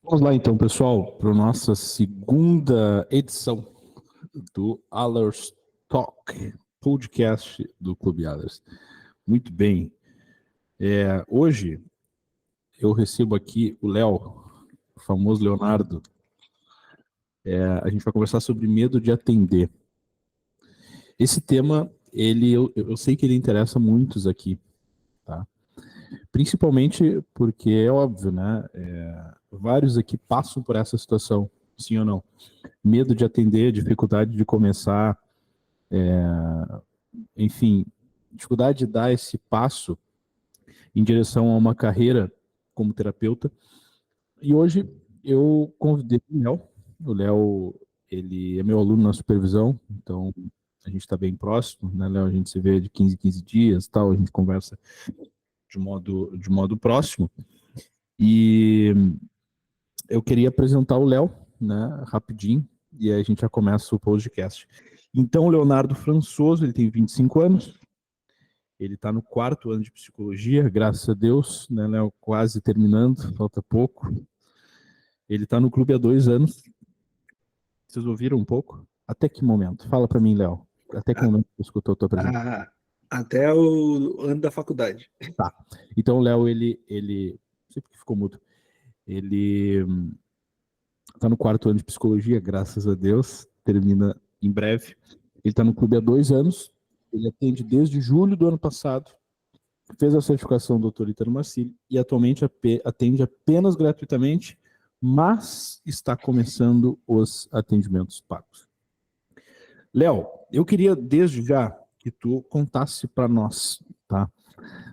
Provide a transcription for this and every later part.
Vamos lá então, pessoal, para a nossa segunda edição do Allers Talk, podcast do Clube Allers. Muito bem. Hoje eu recebo aqui o Léo, o famoso Leonardo. A gente vai conversar sobre medo de atender. Esse tema, eu sei que ele interessa muitos aqui, tá? Principalmente porque é óbvio, né? Vários aqui passam por essa situação, sim ou não? Medo de atender, dificuldade de começar, enfim, dificuldade de dar esse passo em direção a uma carreira como terapeuta. E hoje eu convidei o Léo. O Léo, ele é meu aluno na supervisão, então a gente está bem próximo, né, Léo? A gente se vê de 15 em 15 dias, tal, a gente conversa de modo próximo. E eu queria apresentar o Léo, né, rapidinho, e aí a gente já começa o podcast. Então, o Leonardo Françoso, ele tem 25 anos, ele está no 4º ano de psicologia, graças a Deus, né, Léo? Quase terminando, falta pouco. Ele está no clube há 2 anos. Vocês ouviram um pouco? Até que momento? Fala para mim, Léo. Até que momento você escutou a tua apresentação? Até o ano da faculdade. Tá. Então, o Léo, ele... Não sei porque ficou mudo. Ele está no 4º ano de psicologia, graças a Deus. Termina em breve. Ele está no clube há 2 anos. Ele atende desde julho do ano passado. Fez a certificação do Dr. Ítalo Marcílio e atualmente atende apenas gratuitamente, mas está começando os atendimentos pagos. Léo, eu queria desde já que tu contasse para nós, tá?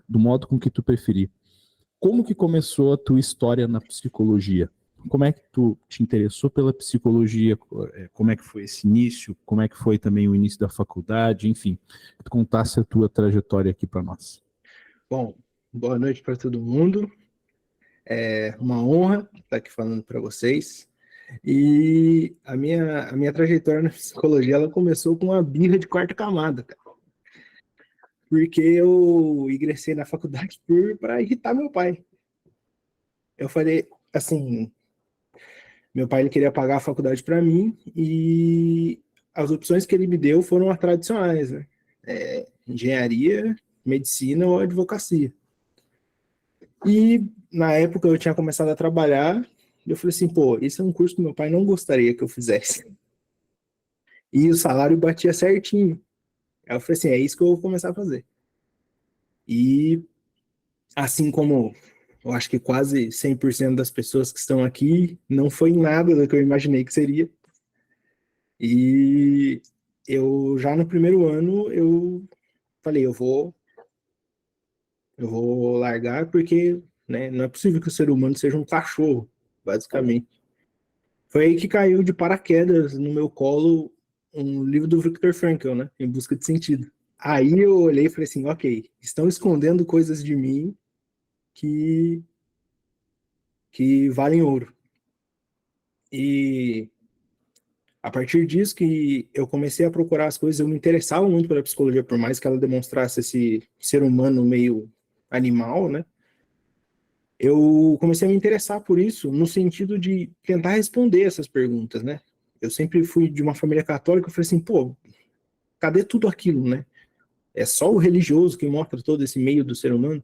Do modo com que tu preferir. Como que começou a tua história na psicologia? Como é que tu te interessou pela psicologia? Como é que foi esse início? Como é que foi também o início da faculdade? Enfim, que tu contasse a tua trajetória aqui para nós. Bom, boa noite para todo mundo. É uma honra estar aqui falando para vocês. E a minha trajetória na psicologia ela começou com uma birra de quarta camada, cara. Porque eu ingressei na faculdade para irritar meu pai. Eu falei assim, meu pai ele queria pagar a faculdade para mim e as opções que ele me deu foram as tradicionais, né? Engenharia, medicina ou advocacia. E na época eu tinha começado a trabalhar e eu falei assim, pô, esse é um curso que meu pai não gostaria que eu fizesse. E o salário batia certinho. Aí eu falei assim, é isso que eu vou começar a fazer. E assim como eu acho que quase 100% das pessoas que estão aqui, não foi nada do que eu imaginei que seria. E eu já no primeiro ano eu falei, eu vou largar porque, né, não é possível que o ser humano seja um cachorro, basicamente. Foi aí que caiu de paraquedas no meu colo um livro do Viktor Frankl, né? Em Busca de Sentido. Aí eu olhei e falei assim, ok, estão escondendo coisas de mim que, que valem ouro. E a partir disso que eu comecei a procurar as coisas, eu me interessava muito pela psicologia, por mais que ela demonstrasse esse ser humano meio animal, né? Eu comecei a me interessar por isso no sentido de tentar responder essas perguntas, né? Eu sempre fui de uma família católica, eu falei assim, pô, cadê tudo aquilo, né? É só o religioso que mostra todo esse meio do ser humano.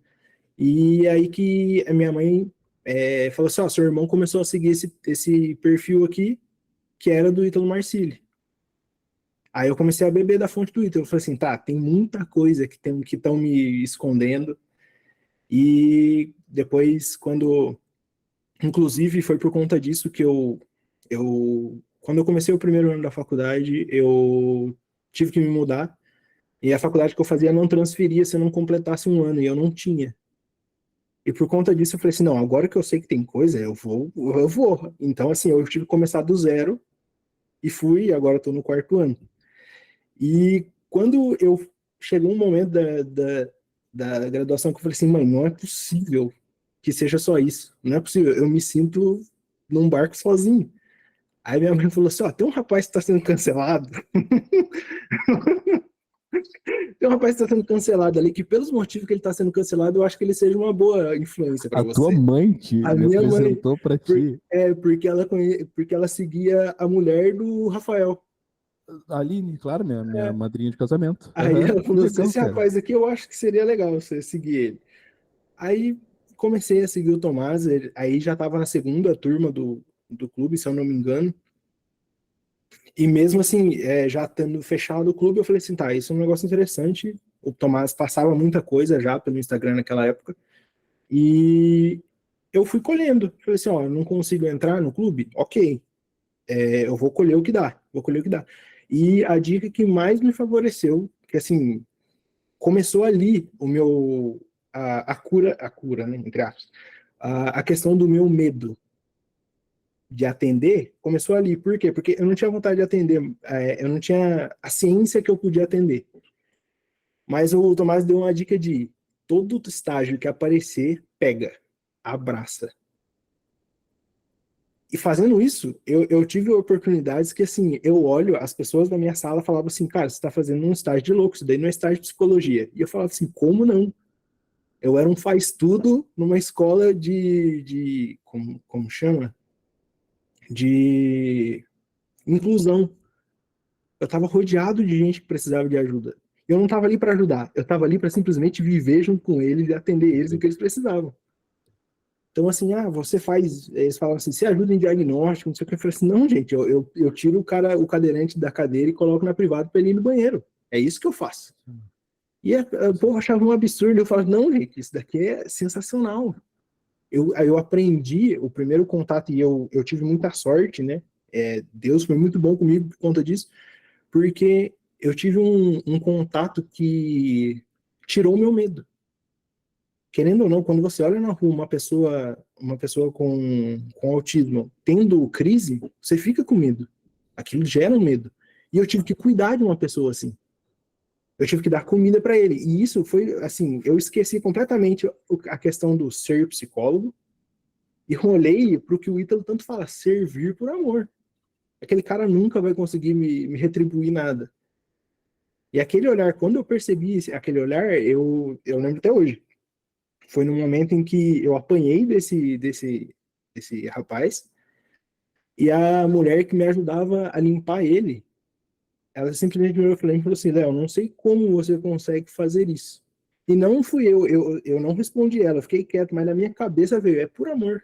E aí que a minha mãe falou assim, ó, seu irmão começou a seguir esse perfil aqui, que era do Ítalo Marcilli. Aí eu comecei a beber da fonte do Ítalo. Eu falei assim, tá, tem muita coisa que estão me escondendo. E depois, inclusive, foi por conta disso que quando eu comecei o primeiro ano da faculdade, eu tive que me mudar. E a faculdade que eu fazia não transferia se eu não completasse um ano, e eu não tinha. E por conta disso eu falei assim, não, agora que eu sei que tem coisa, eu vou, eu vou. Então, assim, eu tive que começar do zero, e fui, e agora estou no 4º ano. E quando eu chegou um momento da graduação que eu falei assim, mãe, não é possível que seja só isso. Não é possível, eu me sinto num barco sozinho. Aí minha mãe falou assim, ó, tem um rapaz que está sendo cancelado. Tem um rapaz que está sendo cancelado ali, que pelos motivos que ele está sendo cancelado, eu acho que ele seja uma boa influência para A tua você. mãe te A me minha mãe, apresentou pra ti. porque ela seguia a mulher do Rafael. A Aline, claro, minha É. madrinha de casamento. Aí Aham, ela que falou assim, legal, esse cara. rapaz aqui eu acho que seria legal você seguir ele. Aí comecei a seguir o Tomás, aí já estava na segunda turma do clube, se eu não me engano. E mesmo assim, já tendo fechado o clube, eu falei assim, tá, isso é um negócio interessante. O Tomás passava muita coisa já pelo Instagram naquela época. E eu fui colhendo. Falei assim, ó, eu não consigo entrar no clube? Ok, eu vou colher o que dá, vou colher o que dá. E a dica que mais me favoreceu, que assim, começou ali a cura, né, entre aspas, a questão do meu medo de atender, começou ali. Por quê? Porque eu não tinha vontade de atender, eu não tinha a ciência que eu podia atender. Mas o Tomás deu uma dica de todo estágio que aparecer, pega, abraça. E fazendo isso, eu tive oportunidades que, assim, eu olho, as pessoas da minha sala falavam assim, cara, você está fazendo um estágio de louco, isso daí não é estágio de psicologia. E eu falava assim, como não? Eu era um faz-tudo numa escola como chama? De inclusão. Eu estava rodeado de gente que precisava de ajuda. Eu não estava ali para ajudar, eu estava ali para simplesmente viver junto com eles e atender eles no que eles precisavam. Então, assim, você faz. Eles falavam assim, você ajuda em diagnóstico, não sei o que. Eu falei assim, não, gente, eu tiro o cadeirante da cadeira e coloco na privada para ele ir no banheiro. É isso que eu faço. E o povo achava um absurdo. Eu falava, não, gente, isso daqui é sensacional. Eu aprendi o primeiro contato e eu tive muita sorte, né? Deus foi muito bom comigo por conta disso, porque eu tive um contato que tirou o meu medo. Querendo ou não, quando você olha na rua uma pessoa com autismo tendo crise, você fica com medo. Aquilo gera um medo. E eu tive que cuidar de uma pessoa assim. Eu tive que dar comida para ele. E isso foi assim, eu esqueci completamente a questão do ser psicólogo e olhei para o que o Ítalo tanto fala, servir por amor. Aquele cara nunca vai conseguir me retribuir nada. E aquele olhar, quando eu percebi aquele olhar, eu lembro até hoje. Foi no momento em que eu apanhei desse rapaz e a mulher que me ajudava a limpar ele, ela simplesmente me olhou e falou assim, Léo, não sei como você consegue fazer isso. E não fui eu não respondi ela, eu fiquei quieto, mas na minha cabeça veio, é por amor.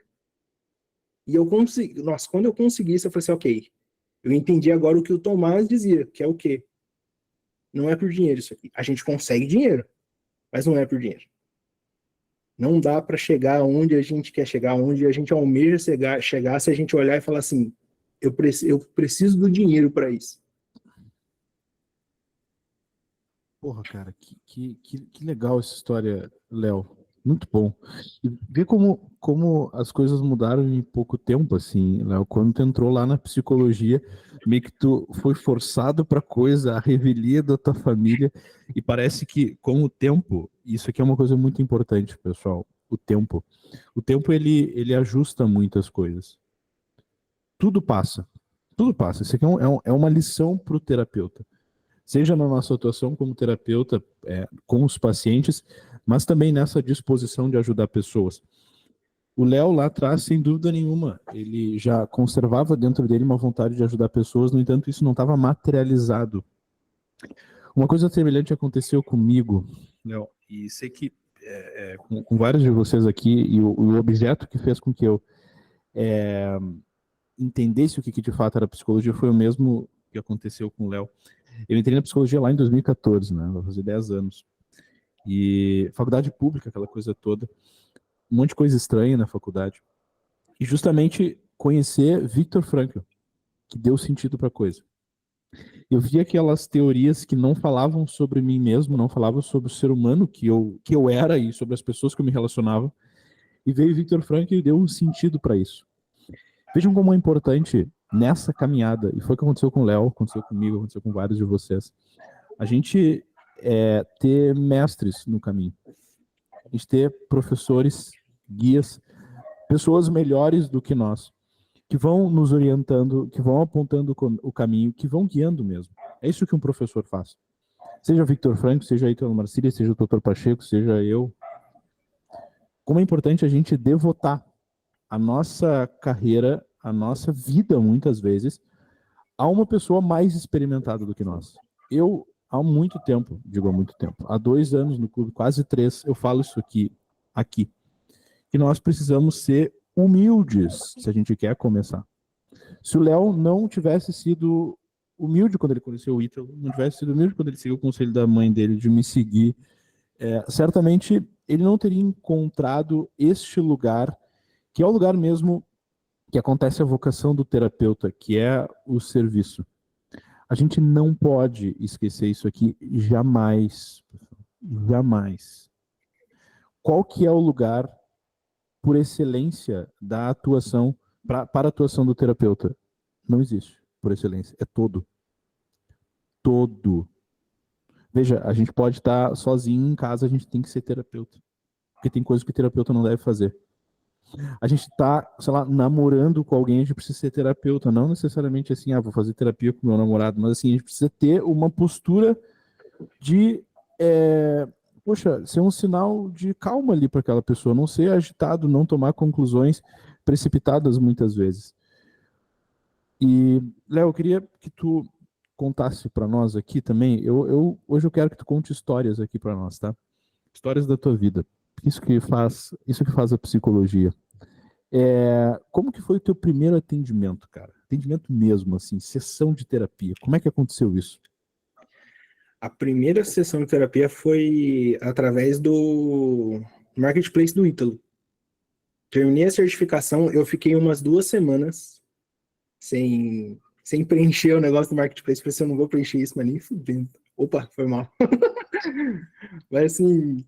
E eu consegui, nossa, quando eu consegui isso, eu falei assim, ok, eu entendi agora o que o Tomás dizia, que é o quê? Não é por dinheiro isso aqui. A gente consegue dinheiro, mas não é por dinheiro. Não dá para chegar onde a gente quer chegar, onde a gente almeja chegar se a gente olhar e falar assim, eu preciso do dinheiro para isso. Porra, cara, que legal essa história, Léo. Muito bom. E ver como as coisas mudaram em pouco tempo, assim, Léo. Quando tu entrou lá na psicologia, meio que tu foi forçado pra coisa, a revelia da tua família, e parece que com o tempo, isso aqui é uma coisa muito importante, pessoal, o tempo. O tempo, ele ajusta muitas coisas. Tudo passa. Tudo passa. Isso aqui é uma lição pro terapeuta, seja na nossa atuação como terapeuta com os pacientes, mas também nessa disposição de ajudar pessoas. O Léo lá atrás, sem dúvida nenhuma, ele já conservava dentro dele uma vontade de ajudar pessoas, no entanto, isso não estava materializado. Uma coisa semelhante aconteceu comigo, Léo, e sei que com vários de vocês aqui, e o objeto que fez com que eu entendesse o que de fato era psicologia foi o mesmo que aconteceu com o Léo. Eu entrei na psicologia lá em 2014, né? Vai fazer 10 anos. E faculdade pública, aquela coisa toda. Um monte de coisa estranha na faculdade. E justamente conhecer Viktor Frankl, que deu sentido para a coisa. Eu vi aquelas teorias que não falavam sobre mim mesmo, não falavam sobre o ser humano que eu era e sobre as pessoas que eu me relacionava. E veio Viktor Frankl e deu um sentido para isso. Vejam como é importante nessa caminhada, e foi o que aconteceu com o Léo, aconteceu comigo, aconteceu com vários de vocês, a gente ter mestres no caminho, a gente ter professores, guias, pessoas melhores do que nós, que vão nos orientando, que vão apontando o caminho, que vão guiando mesmo. É isso que um professor faz. Seja o Victor Franco, seja a Ítalo Marcília, seja o Dr. Pacheco, seja eu. Como é importante a gente devotar a nossa carreira, a nossa vida, muitas vezes, a uma pessoa mais experimentada do que nós. Eu, há muito tempo, digo há muito tempo, há 2 anos no clube, quase 3, eu falo isso aqui, que nós precisamos ser humildes se a gente quer começar. Se o Léo não tivesse sido humilde quando ele conheceu o Ítalo, não tivesse sido humilde quando ele seguiu o conselho da mãe dele de me seguir, certamente ele não teria encontrado este lugar, que é o lugar mesmo que acontece a vocação do terapeuta, que é o serviço. A gente não pode esquecer isso aqui jamais. Jamais. Qual que é o lugar por excelência da atuação, para a atuação do terapeuta? Não existe por excelência. É todo. Todo. Veja, a gente pode estar sozinho em casa, a gente tem que ser terapeuta. Porque tem coisas que o terapeuta não deve fazer. A gente está, sei lá, namorando com alguém, a gente precisa ser terapeuta. Não necessariamente assim, vou fazer terapia com meu namorado, mas assim, a gente precisa ter uma postura de, poxa, ser um sinal de calma ali para aquela pessoa, não ser agitado, não tomar conclusões precipitadas muitas vezes. E, Léo, eu queria que tu contasse para nós aqui também. Hoje eu quero que tu conte histórias aqui para nós, tá? Histórias da tua vida. Isso que faz a psicologia. Como que foi o teu primeiro atendimento, cara? Atendimento mesmo, assim, sessão de terapia. Como é que aconteceu isso? A primeira sessão de terapia foi através do Marketplace do Ítalo. Terminei a certificação, eu fiquei umas 2 semanas sem preencher o negócio do Marketplace, porque eu não vou preencher isso, mas nem fudendo. Opa, foi mal. Mas assim,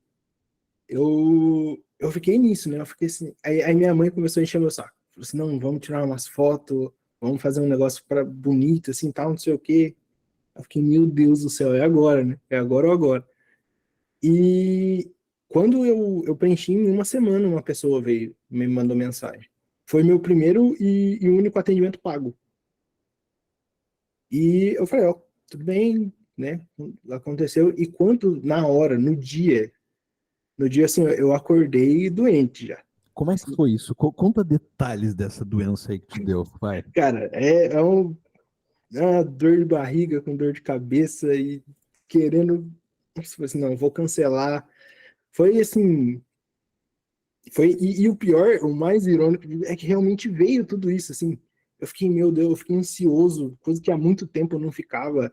eu fiquei nisso, né? Eu fiquei assim. Aí minha mãe começou a encher meu saco. Falou assim: não, vamos tirar umas fotos, vamos fazer um negócio bonito, assim, tal, não sei o quê. Eu fiquei, meu Deus do céu, é agora, né? É agora ou agora. E quando eu preenchi em uma semana, uma pessoa veio, me mandou mensagem. Foi meu primeiro e único atendimento pago. E eu falei, ó, tudo bem, né? Aconteceu. E quando, na hora, no dia assim, eu acordei doente já. Como é que Assim, foi isso? Conta detalhes dessa doença aí que te deu, vai. cara, é uma dor de barriga com dor de cabeça e querendo. Nossa, assim, não, eu vou cancelar. Foi assim, e o pior, o mais irônico é que realmente veio tudo isso, assim. Eu fiquei, meu Deus, eu fiquei ansioso, coisa que há muito tempo eu não ficava.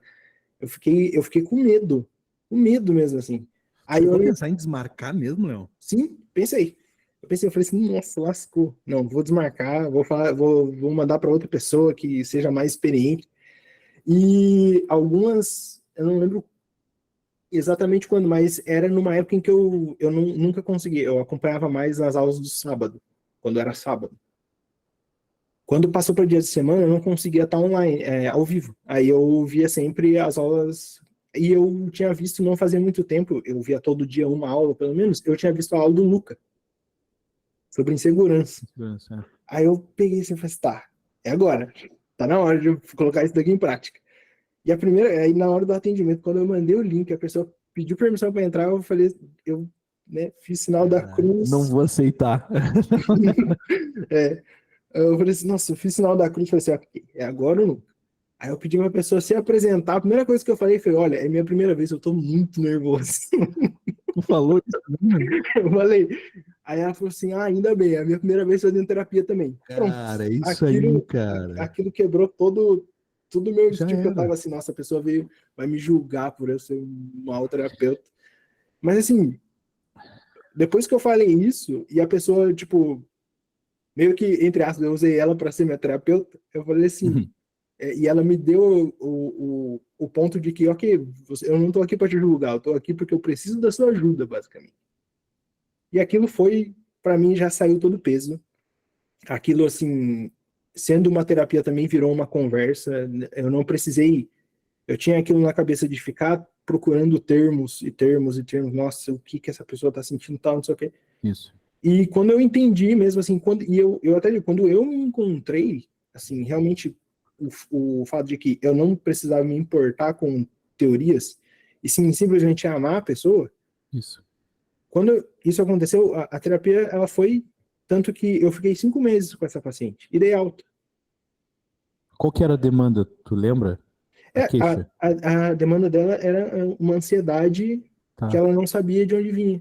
Eu fiquei com medo mesmo, assim. Tu Aí eu chegou a olhei, pensar em desmarcar mesmo, Léo? sim, pensei. Eu falei assim, nossa, lascou. Não, vou desmarcar, vou falar, vou mandar para outra pessoa que seja mais experiente. E algumas, eu não lembro exatamente quando, mas era numa época em que eu nunca consegui. Eu acompanhava mais as aulas do sábado, quando era sábado. Quando passou para o dia de semana, eu não conseguia estar online, ao vivo. Aí eu via sempre as aulas. E eu tinha visto, não fazia muito tempo, eu via todo dia uma aula, pelo menos, eu tinha visto a aula do Luca, sobre insegurança. Segurança, Aí eu peguei assim e falei assim, tá, é agora. Tá na hora de eu colocar isso daqui em prática. E a primeira, aí na hora do atendimento, quando eu mandei o link, a pessoa pediu permissão para entrar, eu falei, eu, né, fiz sinal da Não cruz. vou aceitar. É, eu falei assim, nossa, eu fiz sinal da cruz, falei assim, ok, é agora ou nunca. Aí eu pedi uma pessoa se apresentar. A primeira coisa que eu falei foi: olha, é minha primeira vez, eu tô muito nervoso. Tu falou isso mesmo? Eu falei. Aí ela falou assim: ainda bem, é a minha primeira vez fazendo terapia também. Pronto. Cara, isso aí, Aquilo, cara. aquilo quebrou todo o meu Já estilo que eu era. tava assim, nossa, a pessoa vai me julgar por eu ser um mau terapeuta. Mas assim, depois que eu falei isso, e a pessoa, tipo, meio que, entre aspas, eu usei ela para ser minha terapeuta, eu falei assim, Uhum. e ela me deu o ponto de que, ok, eu não estou aqui para te julgar, eu estou aqui porque eu preciso da sua ajuda, basicamente. E aquilo foi, para mim, já saiu todo o peso. Aquilo, assim, sendo uma terapia também virou uma conversa. Eu não precisei. Eu tinha aquilo na cabeça de ficar procurando termos e termos e termos. Nossa, o que essa pessoa está sentindo, tal, não sei o quê. Isso. E quando eu entendi mesmo, assim, eu até digo, quando eu me encontrei, assim, realmente o fato de que eu não precisava me importar com teorias e sim simplesmente amar a pessoa. Isso. Quando isso aconteceu, a terapia, ela foi tanto que eu fiquei 5 meses com essa paciente e dei alta. Qual que era a demanda? Tu lembra? A queixa? A demanda dela era uma ansiedade que Tá. ela não sabia de onde vinha.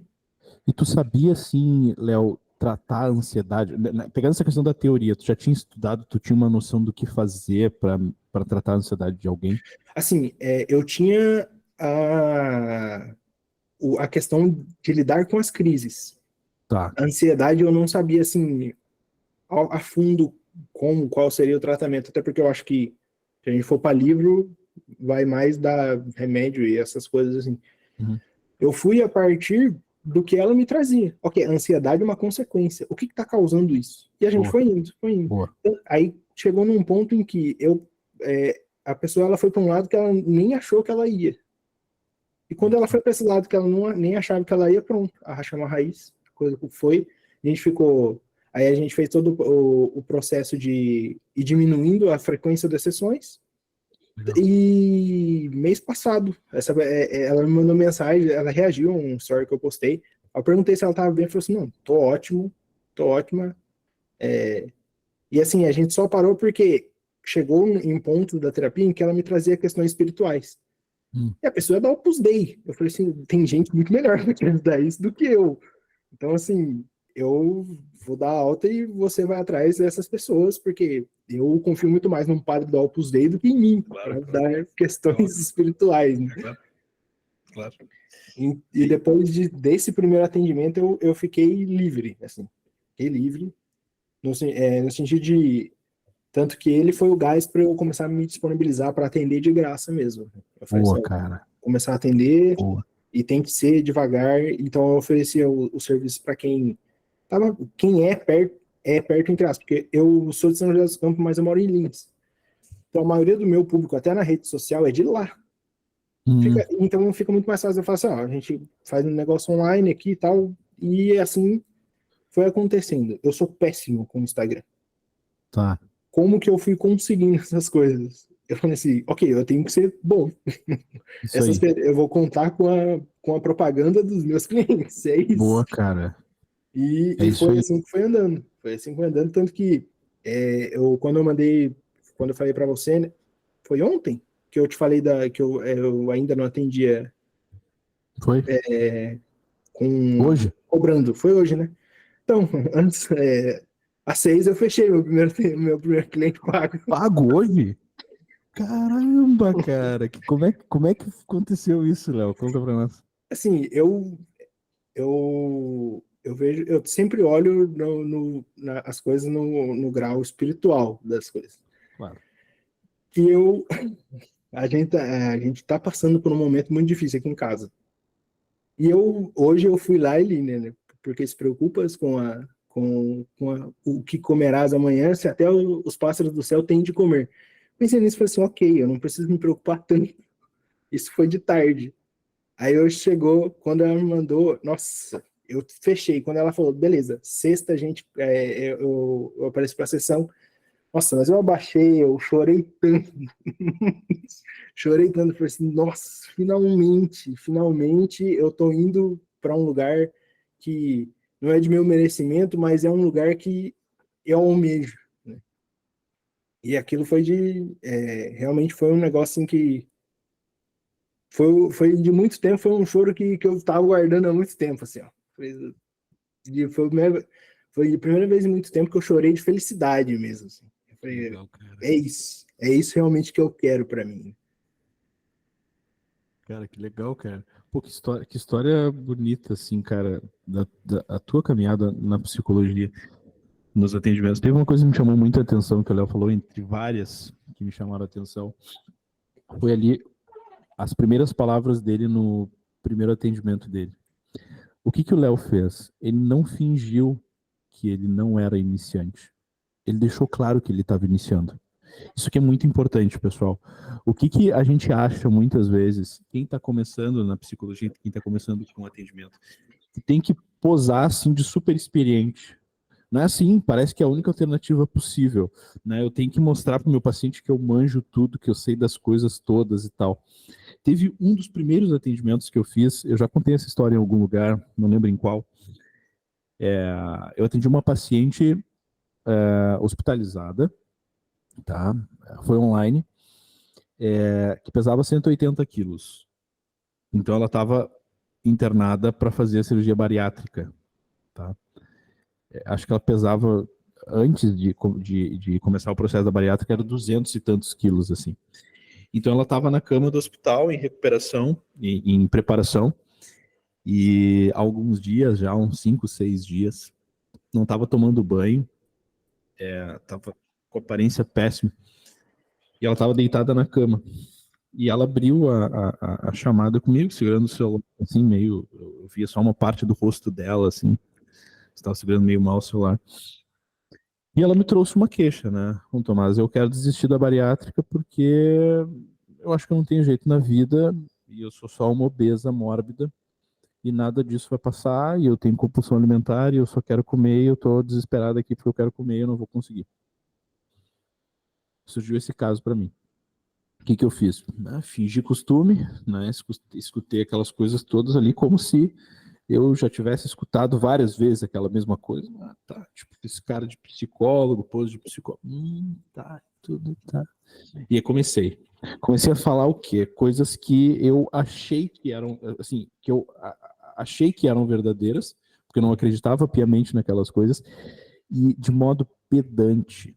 E tu sabia, assim, Léo, tratar a ansiedade? Pegando essa questão da teoria, tu já tinha estudado, tu tinha uma noção do que fazer para tratar a ansiedade de alguém? Assim, eu tinha a questão de lidar com as crises. Tá. A ansiedade eu não sabia, assim, a fundo qual seria o tratamento, até porque eu acho que se a gente for para livro, vai mais dar remédio e essas coisas assim. Uhum. Eu fui a partir do que ela me trazia. Ok, a ansiedade é uma consequência. O que está causando isso? E a gente Boa, foi indo, foi indo. boa. Então, aí chegou num ponto em que a pessoa ela foi para um lado que ela nem achou que ela ia. E quando ela foi para esse lado que ela nem achava que ela ia, pronto, arrachou uma raiz, a coisa foi, a gente ficou. Aí a gente fez todo o processo de ir diminuindo a frequência das sessões. Legal. E mês passado, ela me mandou mensagem, ela reagiu a um story que eu postei. Eu perguntei se ela estava bem, ela falou assim: não, tô ótimo, tô ótima. E assim, a gente só parou porque chegou em ponto da terapia em que ela me trazia questões espirituais. E a pessoa é da Opus Dei. Eu falei assim: tem gente muito melhor para te ajudar isso do que eu. Então, assim, eu vou dar alta e você vai atrás dessas pessoas, porque eu confio muito mais num padre da Opus Dei do que em mim, para dar questões espirituais. Né? Claro, claro. E depois desse primeiro atendimento, eu fiquei livre, assim. Fiquei livre, no sentido de. Tanto que ele foi o gás para eu começar a me disponibilizar para atender de graça mesmo. Eu falei assim: Boa, ó, cara. começar a atender Boa. e tem que ser devagar. Então eu oferecia o serviço para quem é perto entre aspas, porque eu sou de São José dos Campos, mas eu moro em Lins. Então a maioria do meu público, até na rede social, é de lá. Então fica muito mais fácil eu falar assim: ó, a gente faz um negócio online aqui e tal, e assim foi acontecendo. Eu sou péssimo com o Instagram. Tá. Como que eu fui conseguindo essas coisas? Eu falei assim: ok, eu tenho que ser bom. Isso aí. Eu vou contar com a propaganda dos meus clientes, é isso. Boa, cara. É E isso foi aí. assim que foi andando. Foi assim que foi andando, tanto que quando eu falei para você, né, foi ontem que eu te falei que eu ainda não atendia Foi? cobrando. Foi hoje, né? Então, antes, às 6 eu fechei meu primeiro cliente pago. Pago hoje? Caramba, cara. Como é que aconteceu isso, Léo? Conta pra nós. Assim, eu vejo, eu sempre olho as coisas no grau espiritual das coisas. Claro. E a gente tá passando por um momento muito difícil aqui em casa. E hoje eu fui lá e li, né? Porque se preocupas o que comerás amanhã, se até os pássaros do céu têm de comer. Pensei nisso e falei assim: ok, eu não preciso me preocupar tanto. Isso foi de tarde. Aí hoje chegou, quando ela me mandou, nossa, eu fechei. Quando ela falou, beleza, sexta a gente, eu apareci para a sessão. Nossa, mas eu abaixei, eu chorei tanto. Chorei tanto, falei assim: nossa, finalmente eu tô indo para um lugar que não é de meu merecimento, mas é um lugar que eu almejo. Né? E aquilo realmente foi um negócio assim que foi de muito tempo, foi um choro que eu estava guardando há muito tempo, assim, ó. Foi a primeira vez em muito tempo que eu chorei de felicidade mesmo, assim. Eu falei: Legal, cara. é isso realmente que eu quero para mim. Cara, que legal, cara. Pô, que história bonita, assim, cara, a tua caminhada na psicologia, nos atendimentos. Teve uma coisa que me chamou muita atenção, que o Léo falou, entre várias que me chamaram a atenção. Foi ali as primeiras palavras dele no primeiro atendimento dele. O que o Léo fez? Ele não fingiu que ele não era iniciante. Ele deixou claro que ele estava iniciando. Isso que é muito importante, pessoal. O que a gente acha muitas vezes, quem está começando na psicologia, quem está começando com atendimento, que tem que posar assim de super experiente. Não é assim, parece que é a única alternativa possível. Né? Eu tenho que mostrar para o meu paciente que eu manjo tudo, que eu sei das coisas todas e tal. teve um dos primeiros atendimentos que eu fiz, eu já contei essa história em algum lugar, não lembro em qual. Eu atendi uma paciente hospitalizada, tá? Foi online, que pesava 180 quilos. Então ela estava internada para fazer a cirurgia bariátrica, tá? Acho que ela pesava, antes de começar o processo da bariátrica, era 200 e tantos quilos, assim. Então ela estava na cama do hospital, em recuperação, em preparação, e há alguns dias, já uns 5, 6 dias, não estava tomando banho, estava com aparência péssima, e ela estava deitada na cama. E ela abriu a chamada comigo, segurando o celular, assim, meio. Eu via só uma parte do rosto dela, assim, estava segurando meio mal o celular. E ela me trouxe uma queixa, né? Bom, Tomás, eu quero desistir da bariátrica porque eu acho que eu não tenho jeito na vida e eu sou só uma obesa mórbida e nada disso vai passar e eu tenho compulsão alimentar e eu só quero comer e eu tô desesperada aqui porque eu quero comer e eu não vou conseguir. Surgiu esse caso para mim. O que eu fiz? Fingi costume, né? Escutei aquelas coisas todas ali como se eu já tivesse escutado várias vezes aquela mesma coisa. Tá, tipo, esse cara de psicólogo, pose de psicólogo. Tá, tudo tá. E aí comecei a falar o quê? Coisas que eu achei que eram, assim, que eu achei que eram verdadeiras, porque eu não acreditava piamente naquelas coisas, e de modo pedante.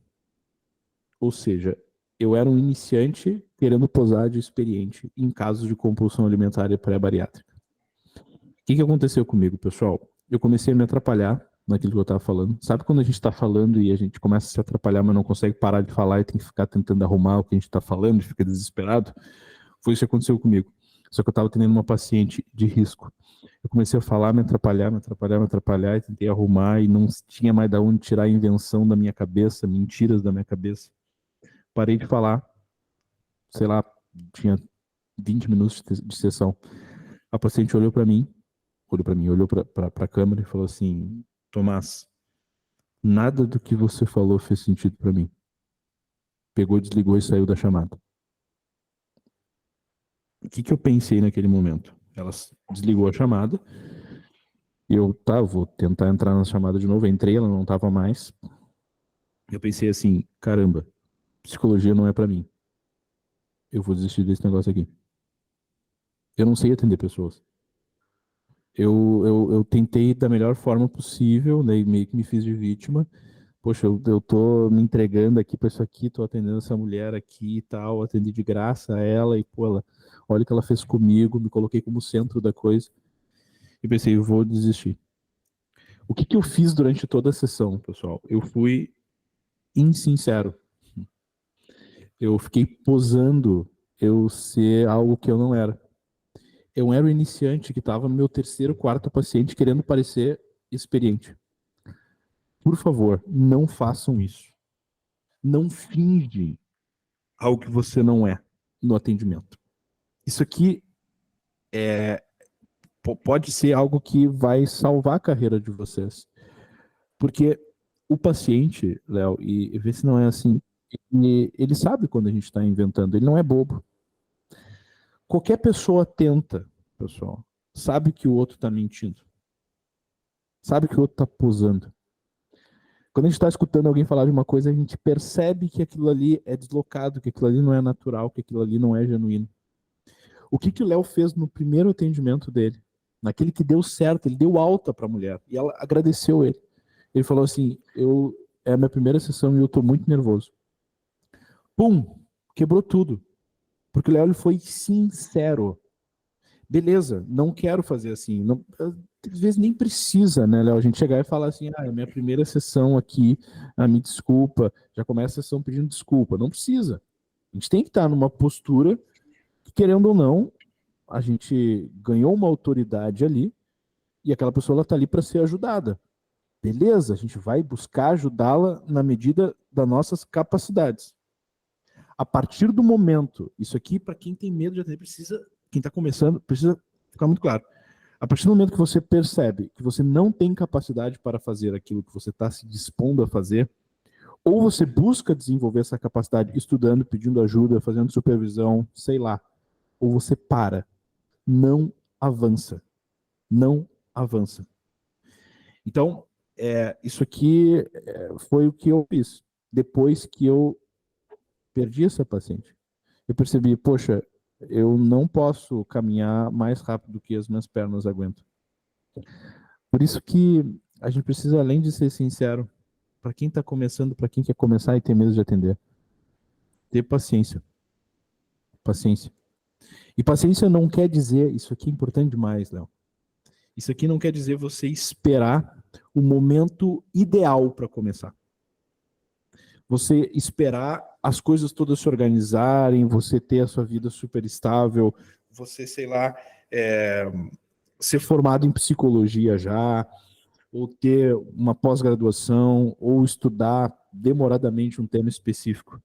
Ou seja, eu era um iniciante querendo posar de experiente em casos de compulsão alimentar e pré-bariátrica. O que aconteceu comigo, pessoal? Eu comecei a me atrapalhar naquilo que eu estava falando. Sabe quando a gente está falando e a gente começa a se atrapalhar, mas não consegue parar de falar e tem que ficar tentando arrumar o que a gente está falando e fica desesperado? Foi isso que aconteceu comigo. Só que eu estava tendo uma paciente de risco. Eu comecei a falar, me atrapalhar, e tentei arrumar e não tinha mais de onde tirar a invenção da minha cabeça, mentiras da minha cabeça. Parei de falar, sei lá, tinha 20 minutos de sessão. A paciente olhou para mim, olhou para a câmera e falou assim: Tomás, nada do que você falou fez sentido para mim. Pegou, desligou e saiu da chamada. O que eu pensei naquele momento? Ela desligou a chamada. Eu, vou tentar entrar na chamada de novo. Eu entrei, ela não estava mais. Eu pensei assim: caramba, psicologia não é para mim. Eu vou desistir desse negócio aqui. Eu não sei atender pessoas. Eu tentei da melhor forma possível, né, meio que me fiz de vítima. Poxa, eu tô me entregando aqui para isso aqui, tô atendendo essa mulher aqui e tal, atendi de graça a ela e, pô, olha o que ela fez comigo, me coloquei como centro da coisa e pensei, eu vou desistir. O que eu fiz durante toda a sessão, pessoal? Eu fui insincero. Eu fiquei posando eu ser algo que eu não era. Eu era o iniciante que estava no meu terceiro, quarto paciente querendo parecer experiente. Por favor, não façam isso. Não finge algo que você não é no atendimento. Isso aqui pode ser algo que vai salvar a carreira de vocês. Porque o paciente, Léo, e vê se não é assim, ele sabe quando a gente está inventando, ele não é bobo. Qualquer pessoa atenta, pessoal, sabe que o outro está mentindo. Sabe que o outro está posando. Quando a gente está escutando alguém falar de uma coisa, a gente percebe que aquilo ali é deslocado, que aquilo ali não é natural, que aquilo ali não é genuíno. O que o Léo fez no primeiro atendimento dele? Naquele que deu certo, ele deu alta para a mulher e ela agradeceu ele. Ele falou assim: é a minha primeira sessão e eu estou muito nervoso. Pum! Quebrou tudo. Porque o Léo ele foi sincero. Beleza, não quero fazer assim. Não, às vezes nem precisa, né, Léo? A gente chegar e falar assim: é a minha primeira sessão aqui, me desculpa. Já começa a sessão pedindo desculpa. Não precisa. A gente tem que estar numa postura que, querendo ou não, a gente ganhou uma autoridade ali e aquela pessoa está ali para ser ajudada. Beleza, a gente vai buscar ajudá-la na medida das nossas capacidades. A partir do momento, isso aqui para quem tem medo de atender precisa, quem está começando, precisa ficar muito claro. A partir do momento que você percebe que você não tem capacidade para fazer aquilo que você está se dispondo a fazer, ou você busca desenvolver essa capacidade estudando, pedindo ajuda, fazendo supervisão, sei lá, ou você para. Não avança. Não avança. Então, isso aqui foi o que eu fiz. Depois que eu perdi essa paciente, eu percebi, poxa, eu não posso caminhar mais rápido que as minhas pernas aguentam. Por isso que a gente precisa, além de ser sincero, para quem está começando, para quem quer começar e tem medo de atender, ter paciência. Paciência. E paciência não quer dizer, isso aqui é importante demais, Léo. Isso aqui não quer dizer você esperar o momento ideal para começar. Você esperar as coisas todas se organizarem, você ter a sua vida super estável, você, sei lá, ser formado em psicologia já, ou ter uma pós-graduação, ou estudar demoradamente um tema específico.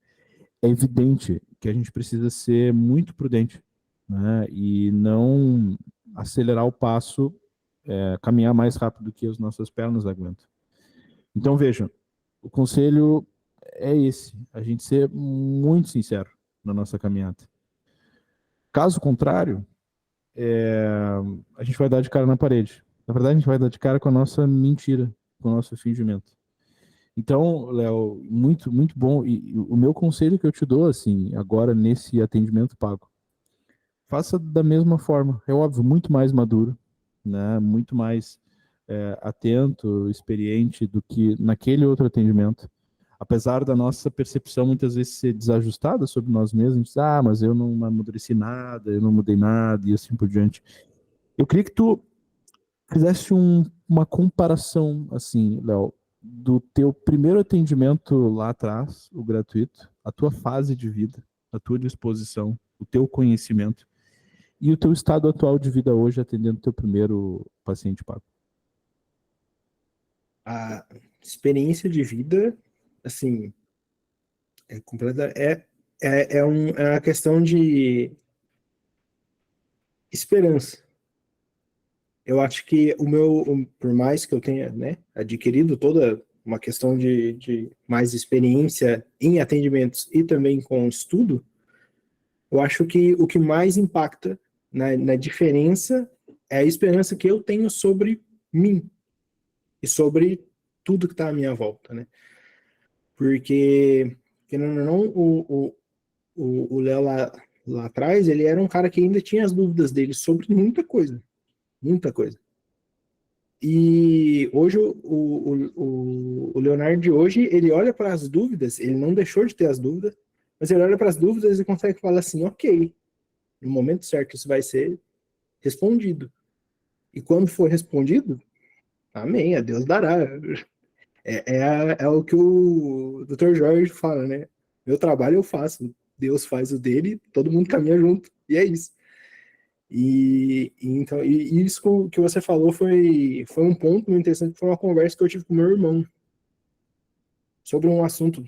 É evidente que a gente precisa ser muito prudente, né? E não acelerar o passo, caminhar mais rápido que as nossas pernas aguentam. Então, vejam, o conselho é esse, a gente ser muito sincero na nossa caminhada. Caso contrário, a gente vai dar de cara na parede. Na verdade, a gente vai dar de cara com a nossa mentira, com o nosso fingimento. Então, Léo, muito, muito bom. E o meu conselho que eu te dou, assim, agora nesse atendimento pago, faça da mesma forma. É óbvio, muito mais maduro, né? Muito mais atento, experiente do que naquele outro atendimento. Apesar da nossa percepção muitas vezes ser desajustada sobre nós mesmos, a gente diz, mas eu não amadureci nada, eu não mudei nada, e assim por diante. Eu queria que tu fizesse uma comparação, assim, Léo, do teu primeiro atendimento lá atrás, o gratuito, a tua fase de vida, a tua disposição, o teu conhecimento e o teu estado atual de vida hoje atendendo o teu primeiro paciente pago. A experiência de vida, assim, é completa, é uma questão de esperança. Eu acho que por mais que eu tenha, né, adquirido toda uma questão de mais experiência em atendimentos e também com estudo, eu acho que o que mais impacta na diferença é a esperança que eu tenho sobre mim e sobre tudo que está à minha volta, né? Porque, querendo ou não, o Léo lá atrás, ele era um cara que ainda tinha as dúvidas dele sobre muita coisa. Muita coisa. E hoje, o Leonardo de hoje, ele olha para as dúvidas, ele não deixou de ter as dúvidas, mas ele olha para as dúvidas e consegue falar assim, ok, no momento certo isso vai ser respondido. E quando for respondido, amém, a Deus dará. É o que o Dr. Jorge fala, né? Meu trabalho eu faço, Deus faz o dele, todo mundo caminha junto, e é isso. Então, isso que você falou foi um ponto muito interessante, foi uma conversa que eu tive com meu irmão sobre um assunto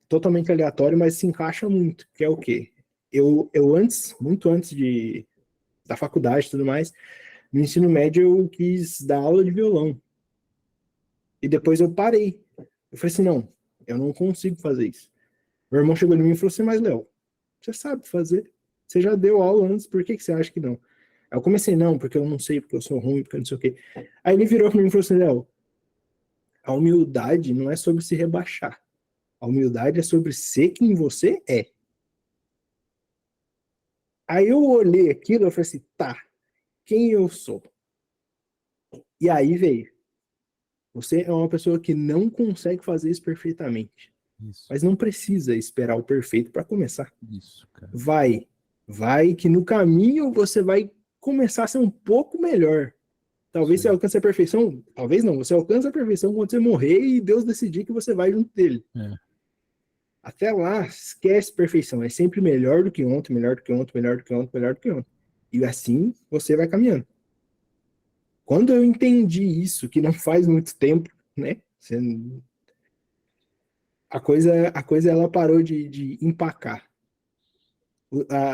totalmente aleatório, mas se encaixa muito, que é o quê? Eu antes, muito antes da faculdade e tudo mais, no ensino médio eu quis dar aula de violão. E depois eu parei. Eu falei assim, não, eu não consigo fazer isso. Meu irmão chegou em mim e falou assim, mas Léo, você sabe fazer. Você já deu aula antes, por que você acha que não? Aí eu comecei, não, porque eu não sei, porque eu sou ruim, porque eu não sei o quê. Aí ele virou para mim e falou assim, Léo, a humildade não é sobre se rebaixar. A humildade é sobre ser quem você é. Aí eu olhei aquilo e falei assim, tá, quem eu sou? E aí veio. Você é uma pessoa que não consegue fazer isso perfeitamente. Isso. Mas não precisa esperar o perfeito para começar. Isso, cara. Vai que no caminho você vai começar a ser um pouco melhor. Talvez você alcance a perfeição, talvez não, você alcança a perfeição quando você morrer e Deus decidir que você vai junto dele. Até lá, esquece perfeição, é sempre melhor do que ontem, melhor do que ontem, melhor do que ontem, melhor do que ontem. E assim você vai caminhando. Quando eu entendi isso, que não faz muito tempo, né? A coisa ela parou de empacar.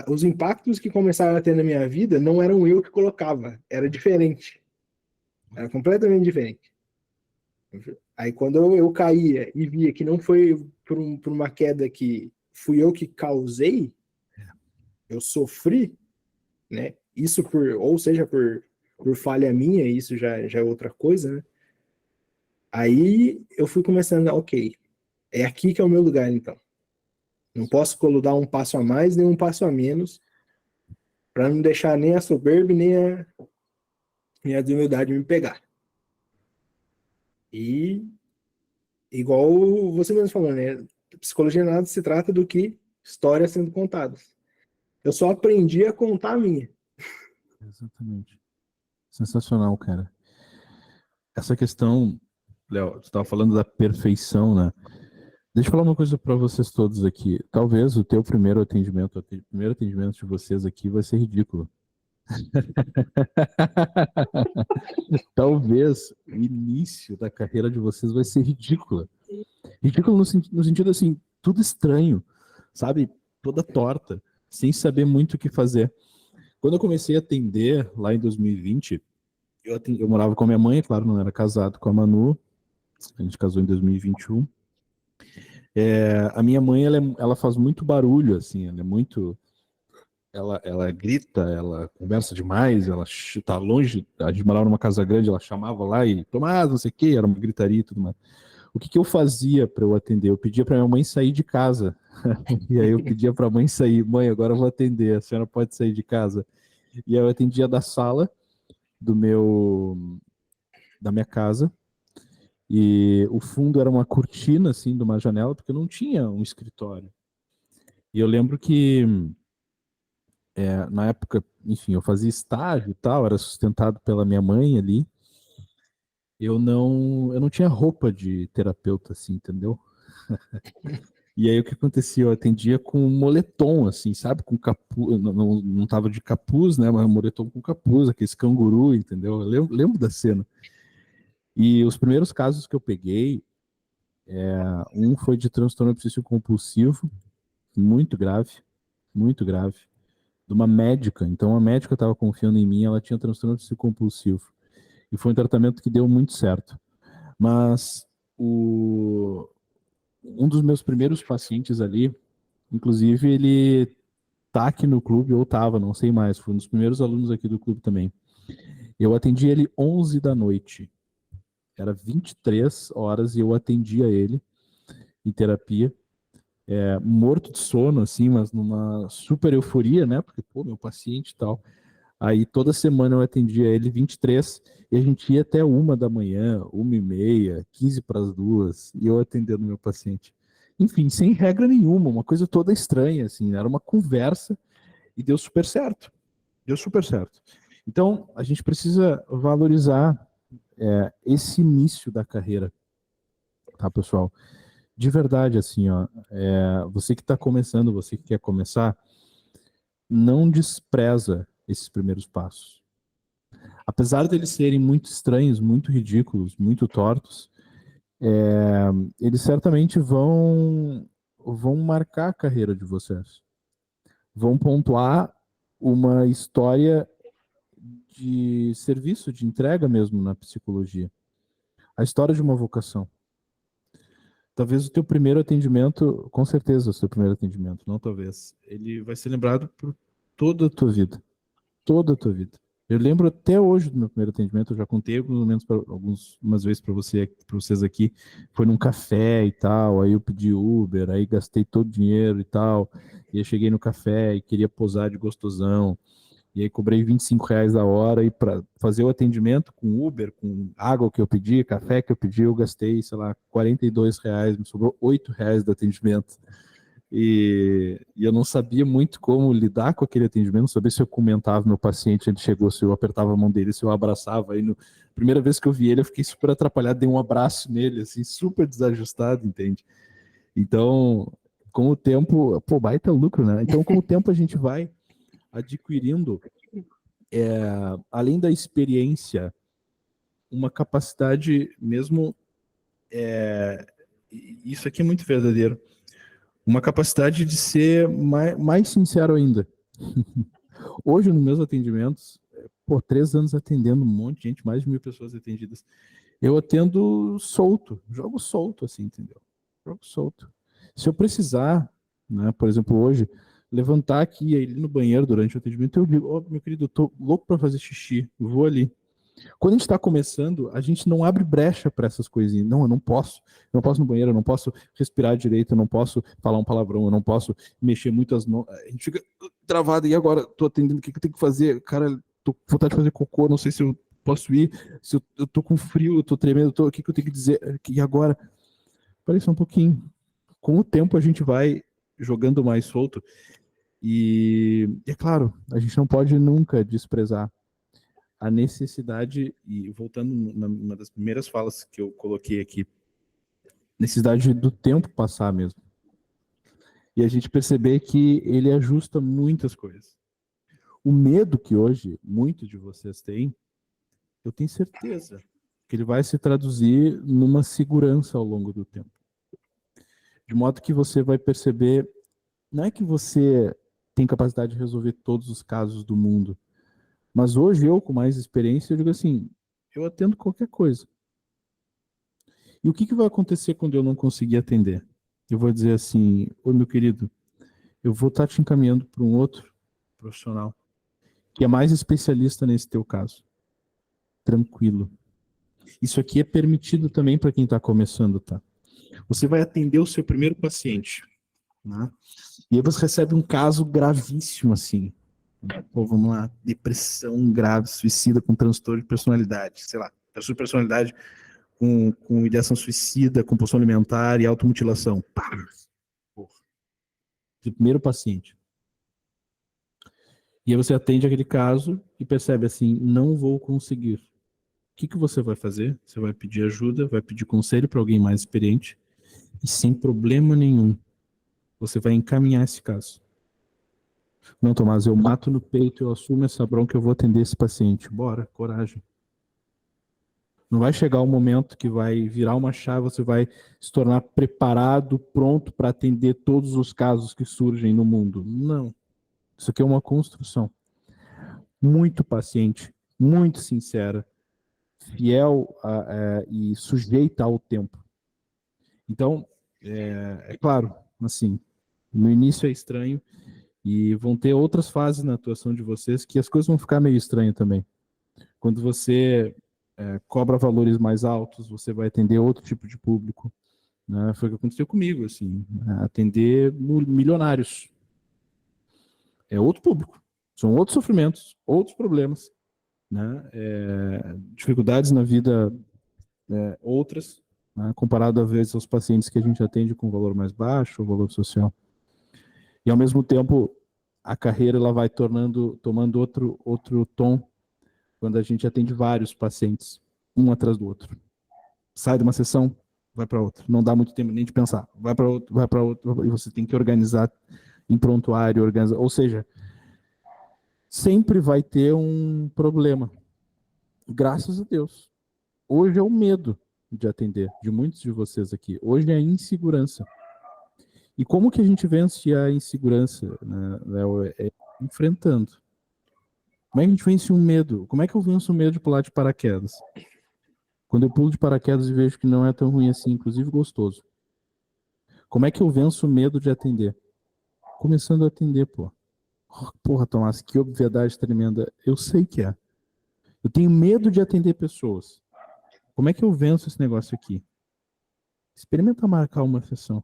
Os impactos que começaram a ter na minha vida não eram eu que colocava, era diferente. Era completamente diferente. Aí quando eu caía e via que não foi por uma queda que fui eu que causei, eu sofri, né? Isso ou seja, por falha minha, isso já é outra coisa, né? Aí eu fui começando, ok, é aqui que é o meu lugar, então. Não posso dar um passo a mais, nem um passo a menos, para não deixar nem a soberba, nem a desumildade me pegar. E, igual você mesmo falou, né? Psicologia nada se trata do que histórias sendo contadas. Eu só aprendi a contar a minha. Exatamente. Sensacional, cara. Essa questão, Léo, você estava falando da perfeição, né? Deixa eu falar uma coisa para vocês todos aqui. Talvez o teu primeiro atendimento, o primeiro atendimento de vocês aqui vai ser ridículo. Talvez o início da carreira de vocês vai ser ridícula. Ridículo no sentido assim, tudo estranho, sabe? Toda torta, sem saber muito o que fazer. Quando eu comecei a atender lá em 2020, eu morava com a minha mãe, claro, não era casado com a Manu. A gente casou em 2021. A minha mãe, ela faz muito barulho, assim, ela é muito. Ela grita, ela conversa demais, ela tá longe, a gente morava numa casa grande, ela chamava lá e Tomás, não sei o quê, era uma gritaria e tudo mais. O que eu fazia para eu atender? Eu pedia para minha mãe sair de casa. E aí eu pedia para a mãe sair, mãe, agora eu vou atender, a senhora pode sair de casa. E aí eu atendia da sala do meu da minha casa. E o fundo era uma cortina assim de uma janela, porque eu não tinha um escritório. E eu lembro que na época, enfim, eu fazia estágio e tal, era sustentado pela minha mãe ali. Eu não tinha roupa de terapeuta, assim, entendeu? E aí o que acontecia? Eu atendia com um moletom, assim, sabe? Com capuz, não tava de capuz, né? Mas um moletom com capuz, aquele canguru, entendeu? Eu lembro da cena. E os primeiros casos que eu peguei, um foi de transtorno obsessivo compulsivo, muito grave, muito grave, de uma médica. Então a médica estava confiando em mim, ela tinha transtorno obsessivo compulsivo. E foi um tratamento que deu muito certo. Mas um dos meus primeiros pacientes ali, inclusive, ele tá aqui no clube, ou tava, não sei mais, foi um dos primeiros alunos aqui do clube também. Eu atendi ele 11 da noite. Era 23 horas e eu atendia ele em terapia, morto de sono, assim, mas numa super euforia, né? Porque, pô, meu paciente e tal. Aí toda semana eu atendia ele 23 e a gente ia até 1 da manhã, 1h30, 15 para as 2, e eu atendendo meu paciente. Enfim, sem regra nenhuma, uma coisa toda estranha, assim, era uma conversa e deu super certo. Deu super certo. Então, a gente precisa valorizar esse início da carreira, tá, pessoal? De verdade, assim, ó, você que está começando, você que quer começar, não despreza esses primeiros passos. Apesar deles serem muito estranhos, muito ridículos, muito tortos, eles certamente vão marcar a carreira de vocês. Vão pontuar uma história de serviço, de entrega mesmo na psicologia. A história de uma vocação. Talvez o teu primeiro atendimento, com certeza o seu primeiro atendimento, não talvez, ele vai ser lembrado por toda a tua vida. Toda a tua vida. Eu lembro até hoje do meu primeiro atendimento, eu já contei alguns momentos, algumas vezes para vocês aqui, foi num café e tal, aí eu pedi Uber, aí gastei todo o dinheiro e tal, e eu cheguei no café e queria posar de gostosão, e aí cobrei R$ 25 a hora e para fazer o atendimento com Uber, com água que eu pedi, café que eu pedi, eu gastei, sei lá, R$ 42, me sobrou R$ 8 do atendimento. E eu não sabia muito como lidar com aquele atendimento, não sabia se eu comentava meu paciente, ele chegou, se eu apertava a mão dele, se eu abraçava. Aí, primeira vez que eu vi ele, eu fiquei super atrapalhado, dei um abraço nele, assim, super desajustado, entende? Então, com o tempo, pô, baita lucro, né? Então, com o tempo a gente vai adquirindo, além da experiência, uma capacidade mesmo, isso aqui é muito verdadeiro, uma capacidade de ser mais sincero ainda. Hoje, nos meus atendimentos, 3 anos atendendo um monte de gente, mais de 1.000 pessoas atendidas, eu atendo solto, jogo solto, assim, entendeu? Jogo solto. Se eu precisar, né, por exemplo, hoje, levantar aqui, ir no banheiro durante o atendimento, eu digo, oh, meu querido, eu tô louco para fazer xixi, eu vou ali. Quando a gente está começando, a gente não abre brecha para essas coisinhas. Não, eu não posso ir no banheiro, eu não posso respirar direito, eu não posso falar um palavrão, eu não posso mexer muito as mãos. A gente fica travado, e agora? Tô atendendo, o que eu tenho que fazer? Cara, tô com vontade de fazer cocô, não sei se eu posso ir, se eu tô com frio, eu tô tremendo, o que eu tenho que dizer? E agora? Parei só um pouquinho. Com o tempo a gente vai jogando mais solto. E é claro, a gente não pode nunca desprezar a necessidade, e voltando numa das primeiras falas que eu coloquei aqui, necessidade do tempo passar mesmo. E a gente perceber que ele ajusta muitas coisas. O medo que hoje muitos de vocês têm, eu tenho certeza que ele vai se traduzir numa segurança ao longo do tempo. De modo que você vai perceber, não é que você tem capacidade de resolver todos os casos do mundo, mas hoje eu, com mais experiência, eu digo assim, eu atendo qualquer coisa. E o que vai acontecer quando eu não conseguir atender? Eu vou dizer assim, ô meu querido, eu vou estar te encaminhando para um outro profissional que é mais especialista nesse teu caso. Tranquilo. Isso aqui é permitido também para quem está começando, tá? Você vai atender o seu primeiro paciente, né? E aí você recebe um caso gravíssimo, assim. Pô, vamos lá, depressão grave, suicida com transtorno de personalidade, sei lá, transtorno de personalidade com ideação suicida, compulsão alimentar e automutilação. Pá! Porra. De primeiro paciente. E aí você atende aquele caso e percebe assim, não vou conseguir. O que você vai fazer? Você vai pedir ajuda, vai pedir conselho para alguém mais experiente e sem problema nenhum, você vai encaminhar esse caso. Não, Tomás, eu mato no peito, eu assumo essa bronca, eu vou atender esse paciente. Bora, coragem. Não vai chegar o momento que vai virar uma chave, você vai se tornar preparado, pronto para atender todos os casos que surgem no mundo. Não. Isso aqui é uma construção. Muito paciente, muito sincera, fiel e sujeita ao tempo. Então, é claro, assim, no início é estranho e vão ter outras fases na atuação de vocês que as coisas vão ficar meio estranhas também. Quando você cobra valores mais altos, você vai atender outro tipo de público. Né? Foi o que aconteceu comigo, assim, atender milionários. É outro público, são outros sofrimentos, outros problemas, né? Dificuldades na vida, outras, né? Comparado às vezes aos pacientes que a gente atende com valor mais baixo, o valor social. E ao mesmo tempo, a carreira ela vai tomando outro tom quando a gente atende vários pacientes, um atrás do outro. Sai de uma sessão, vai para outra. Não dá muito tempo nem de pensar. Vai para outro, e você tem que organizar em prontuário, organizar. Ou seja, sempre vai ter um problema. Graças a Deus. Hoje é o medo de atender, de muitos de vocês aqui. Hoje é a insegurança. E como que a gente vence a insegurança, né, Léo? Enfrentando. Como é que a gente vence um medo? Como é que eu venço o medo de pular de paraquedas? Quando eu pulo de paraquedas e vejo que não é tão ruim assim, inclusive gostoso. Como é que eu venço o medo de atender? Começando a atender, pô. Porra, Tomás, que obviedade tremenda. Eu sei que é. Eu tenho medo de atender pessoas. Como é que eu venço esse negócio aqui? Experimenta marcar uma sessão.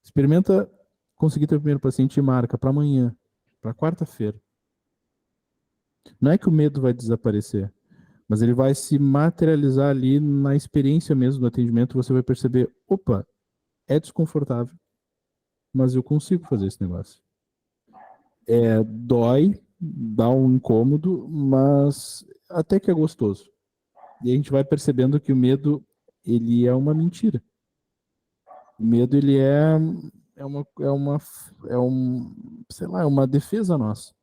Experimenta conseguir ter o primeiro paciente e marca para amanhã, para quarta-feira. Não é que o medo vai desaparecer, mas ele vai se materializar ali na experiência mesmo do atendimento. Você vai perceber, opa, é desconfortável, mas eu consigo fazer esse negócio. Dói, dá um incômodo, mas até que é gostoso. E a gente vai percebendo que o medo, ele é uma mentira. O medo, ele sei lá, é uma defesa nossa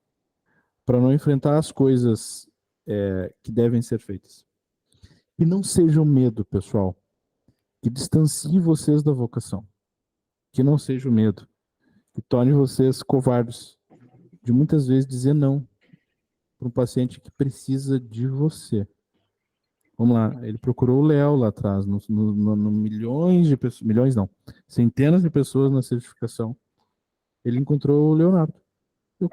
para não enfrentar as coisas que devem ser feitas. E não seja o medo, pessoal, que distancie vocês da vocação. Que não seja o medo que torne vocês covardes de muitas vezes dizer não para um paciente que precisa de você. Vamos lá, ele procurou o Léo lá atrás, no milhões de pessoas, milhões não, centenas de pessoas na certificação. Ele encontrou o Leonardo,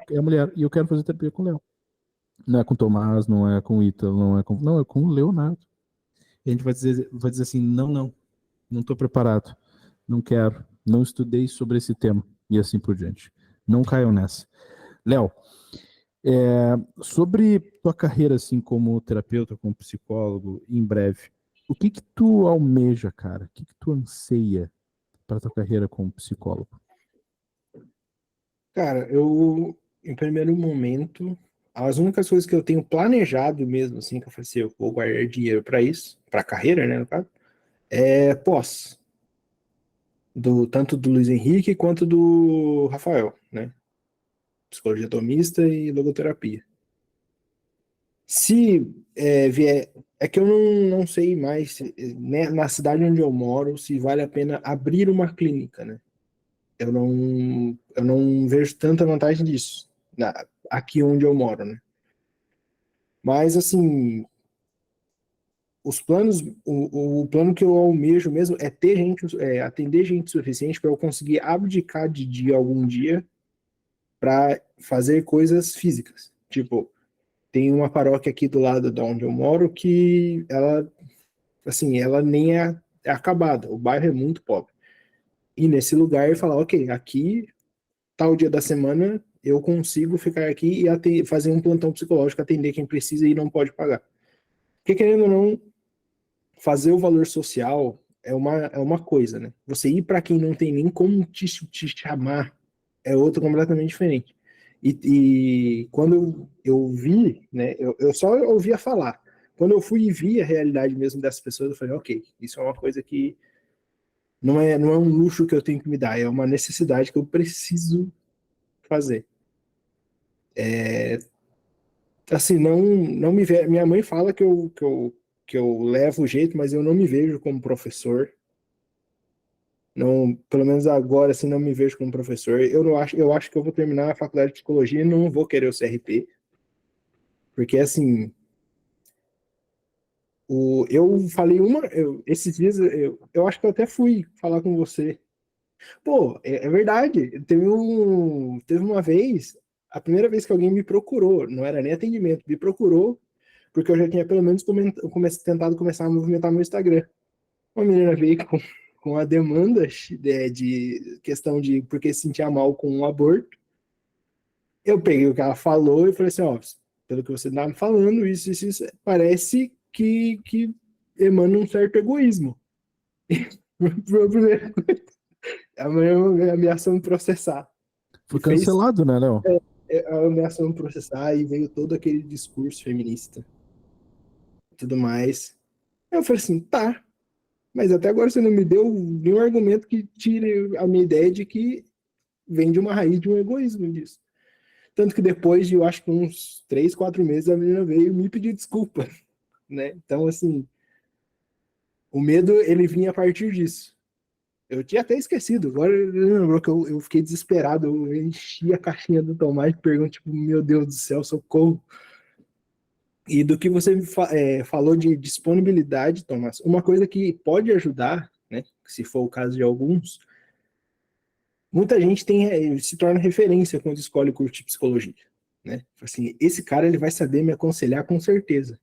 é a mulher, e eu quero fazer terapia com o Léo. Não é com o Tomás, não é com o Ítalo, não, é com o Leonardo. E a gente vai dizer assim, não estou preparado, não quero, não estudei sobre esse tema, e assim por diante. Não caiam nessa. Léo, sobre tua carreira assim como terapeuta, como psicólogo, em breve, o que que tu almeja, cara? O que que tu anseia para tua carreira como psicólogo? Cara, eu, em primeiro momento, as únicas coisas que eu tenho planejado mesmo, assim, que eu falei assim, eu vou guardar dinheiro para isso, para carreira, né, no caso, é pós, tanto do Luiz Henrique quanto do Rafael, né? Psicologia atomista e logoterapia. Se vier. É que eu não sei mais, né, na cidade onde eu moro, se vale a pena abrir uma clínica, né? Eu não vejo tanta vantagem disso, aqui onde eu moro, né? Mas, assim, os planos, o plano que eu almejo mesmo é ter gente, atender gente suficiente para eu conseguir abdicar de dia algum dia para fazer coisas físicas. Tipo, tem uma paróquia aqui do lado de onde eu moro que ela, assim, ela nem é acabada, o bairro é muito pobre. E nesse lugar falar, ok, aqui, tal dia da semana, eu consigo ficar aqui e fazer um plantão psicológico, atender quem precisa e não pode pagar. Porque querendo ou não, fazer o valor social é uma coisa, né? Você ir para quem não tem nem como te chamar é outra completamente diferente. E quando eu vi, né, eu só ouvia falar. Quando eu fui e vi a realidade mesmo dessas pessoas, eu falei, ok, isso é uma coisa que não é um luxo que eu tenho que me dar, é uma necessidade que eu preciso fazer. Assim, não me ve... Minha mãe fala que eu levo o jeito, mas eu não me vejo como professor. Não, pelo menos agora, assim, não me vejo como professor. Eu acho que eu vou terminar a faculdade de psicologia e não vou querer o CRP, porque, assim, eu falei esses dias, eu acho que eu até fui falar com você. Pô, é verdade. Teve uma vez, a primeira vez que alguém me procurou, não era nem atendimento, me procurou, porque eu já tinha pelo menos tentado começar a movimentar meu Instagram. Uma menina veio com a demanda de questão de porque se sentia mal com um aborto. Eu peguei o que ela falou e falei assim, ó, pelo que você está me falando, isso parece que emana um certo egoísmo. Foi a primeira coisa. A mulher ameaçou me processar. E Foi fez cancelado, né, Léo? a ameaçou me processar e veio todo aquele discurso feminista e tudo mais. Eu falei assim, tá, mas até agora você não me deu nenhum argumento que tire a minha ideia de que vem de uma raiz de um egoísmo disso. Tanto que depois de, eu acho que uns 3, 4 meses, a menina veio me pedir desculpa, né? Então, assim, o medo, ele vinha a partir disso. Eu tinha até esquecido, agora ele lembrou que eu fiquei desesperado, eu enchi a caixinha do Tomás e pergunto, tipo, meu Deus do céu, socorro. E do que você falou de disponibilidade, Tomás, uma coisa que pode ajudar, né, se for o caso de alguns, muita gente se torna referência quando escolhe curso de psicologia, né? Assim, esse cara ele vai saber me aconselhar com certeza.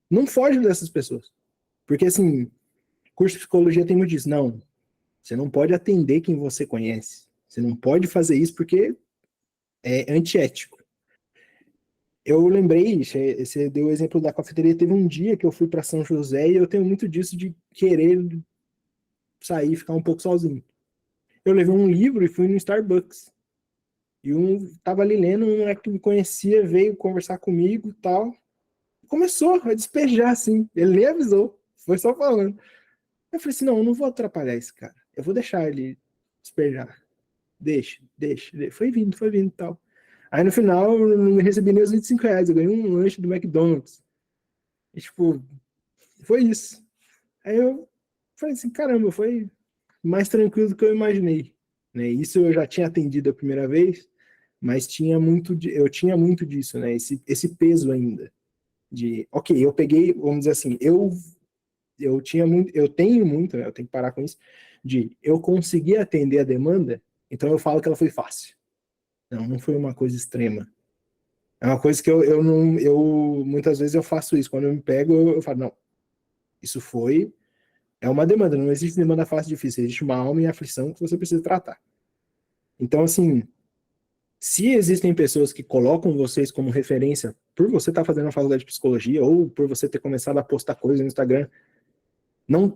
Não foge dessas pessoas, porque assim, curso de psicologia tem muito disso. Não, você não pode atender quem você conhece. Você não pode fazer isso porque é antiético. Eu lembrei, você deu o exemplo da cafeteria. Teve um dia que eu fui para São José e eu tenho muito disso de querer sair e ficar um pouco sozinho. Eu levei um livro e fui no Starbucks. E tava ali lendo, um moleque que me conhecia veio conversar comigo e tal. Começou a despejar, assim. Ele nem avisou. Foi só falando. Eu falei assim, não, eu não vou atrapalhar esse cara. Eu vou deixar ele despejar. Deixa. Foi vindo e tal. Aí no final eu não recebi nem os R$ 25. Eu ganhei um lanche do McDonald's. E tipo, foi isso. Aí eu falei assim, caramba, foi mais tranquilo do que eu imaginei. Né? Isso eu já tinha atendido a primeira vez, mas eu tinha muito disso, né? Esse peso ainda. Ok, eu peguei, vamos dizer assim, eu tinha muito, eu tenho muito, né? Eu tenho que parar com isso, eu consegui atender a demanda, então eu falo que ela foi fácil. Não foi uma coisa extrema. É uma coisa que eu não, eu muitas vezes eu faço isso. Quando eu me pego, eu falo, não, isso foi, é uma demanda, não existe demanda fácil e difícil, existe uma alma em aflição que você precisa tratar. Então, assim, se existem pessoas que colocam vocês como referência por você estar fazendo a faculdade de psicologia ou por você ter começado a postar coisas no Instagram, não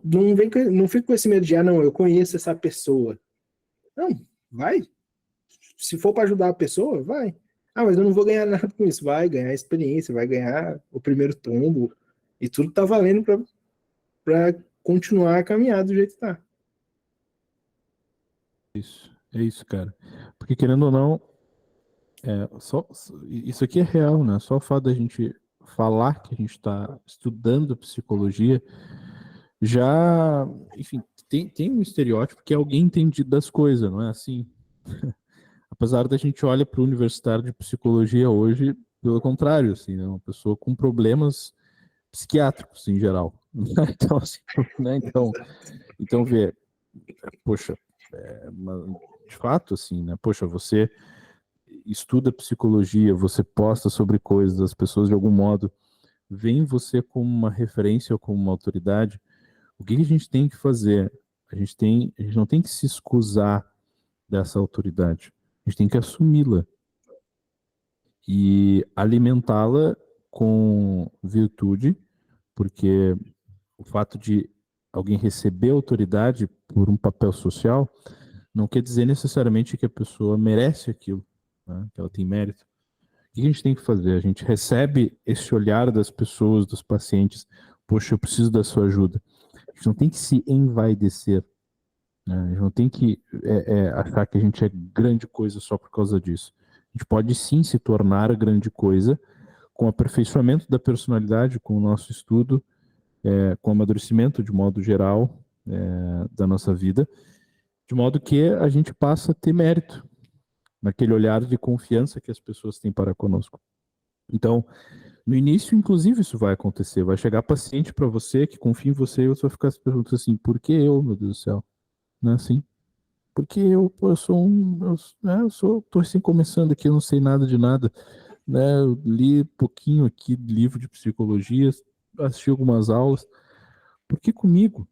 fique com esse medo de, não, eu conheço essa pessoa. Não, vai. Se for para ajudar a pessoa, vai. Mas eu não vou ganhar nada com isso. Vai ganhar experiência, vai ganhar o primeiro tombo e tudo tá valendo para continuar a caminhar do jeito que tá. É isso, cara. Porque querendo ou não, isso aqui é real, né? Só o fato da gente falar que a gente está estudando psicologia já, enfim, tem um estereótipo que é alguém entendido das coisas, não é assim? Apesar da gente olhar para o universitário de psicologia hoje, pelo contrário, assim, né? Uma pessoa com problemas psiquiátricos em geral. Então, assim, né? Então vê, poxa, de fato, assim, né? Poxa, você estuda psicologia, você posta sobre coisas, as pessoas de algum modo veem você como uma referência ou como uma autoridade. O que a gente tem que fazer? A gente não tem que se excusar dessa autoridade. A gente tem que assumi-la e alimentá-la com virtude, porque o fato de alguém receber autoridade por um papel social não quer dizer necessariamente que a pessoa merece aquilo, né? Que ela tem mérito. O que a gente tem que fazer? A gente recebe esse olhar das pessoas, dos pacientes, poxa, eu preciso da sua ajuda. A gente não tem que se envaidecer, né? A gente não tem que achar que a gente é grande coisa só por causa disso. A gente pode sim se tornar grande coisa com o aperfeiçoamento da personalidade, com o nosso estudo, com o amadurecimento de modo geral da nossa vida, de modo que a gente passa a ter mérito naquele olhar de confiança que as pessoas têm para conosco. Então, no início, inclusive, isso vai acontecer. Vai chegar paciente para você que confia em você e você vai ficar se perguntando assim: por que eu, meu Deus do céu? Não é assim? Porque eu sou tô assim começando aqui, eu não sei nada de nada, né? Eu li um pouquinho aqui de livro de psicologia, assisti algumas aulas. Por que comigo?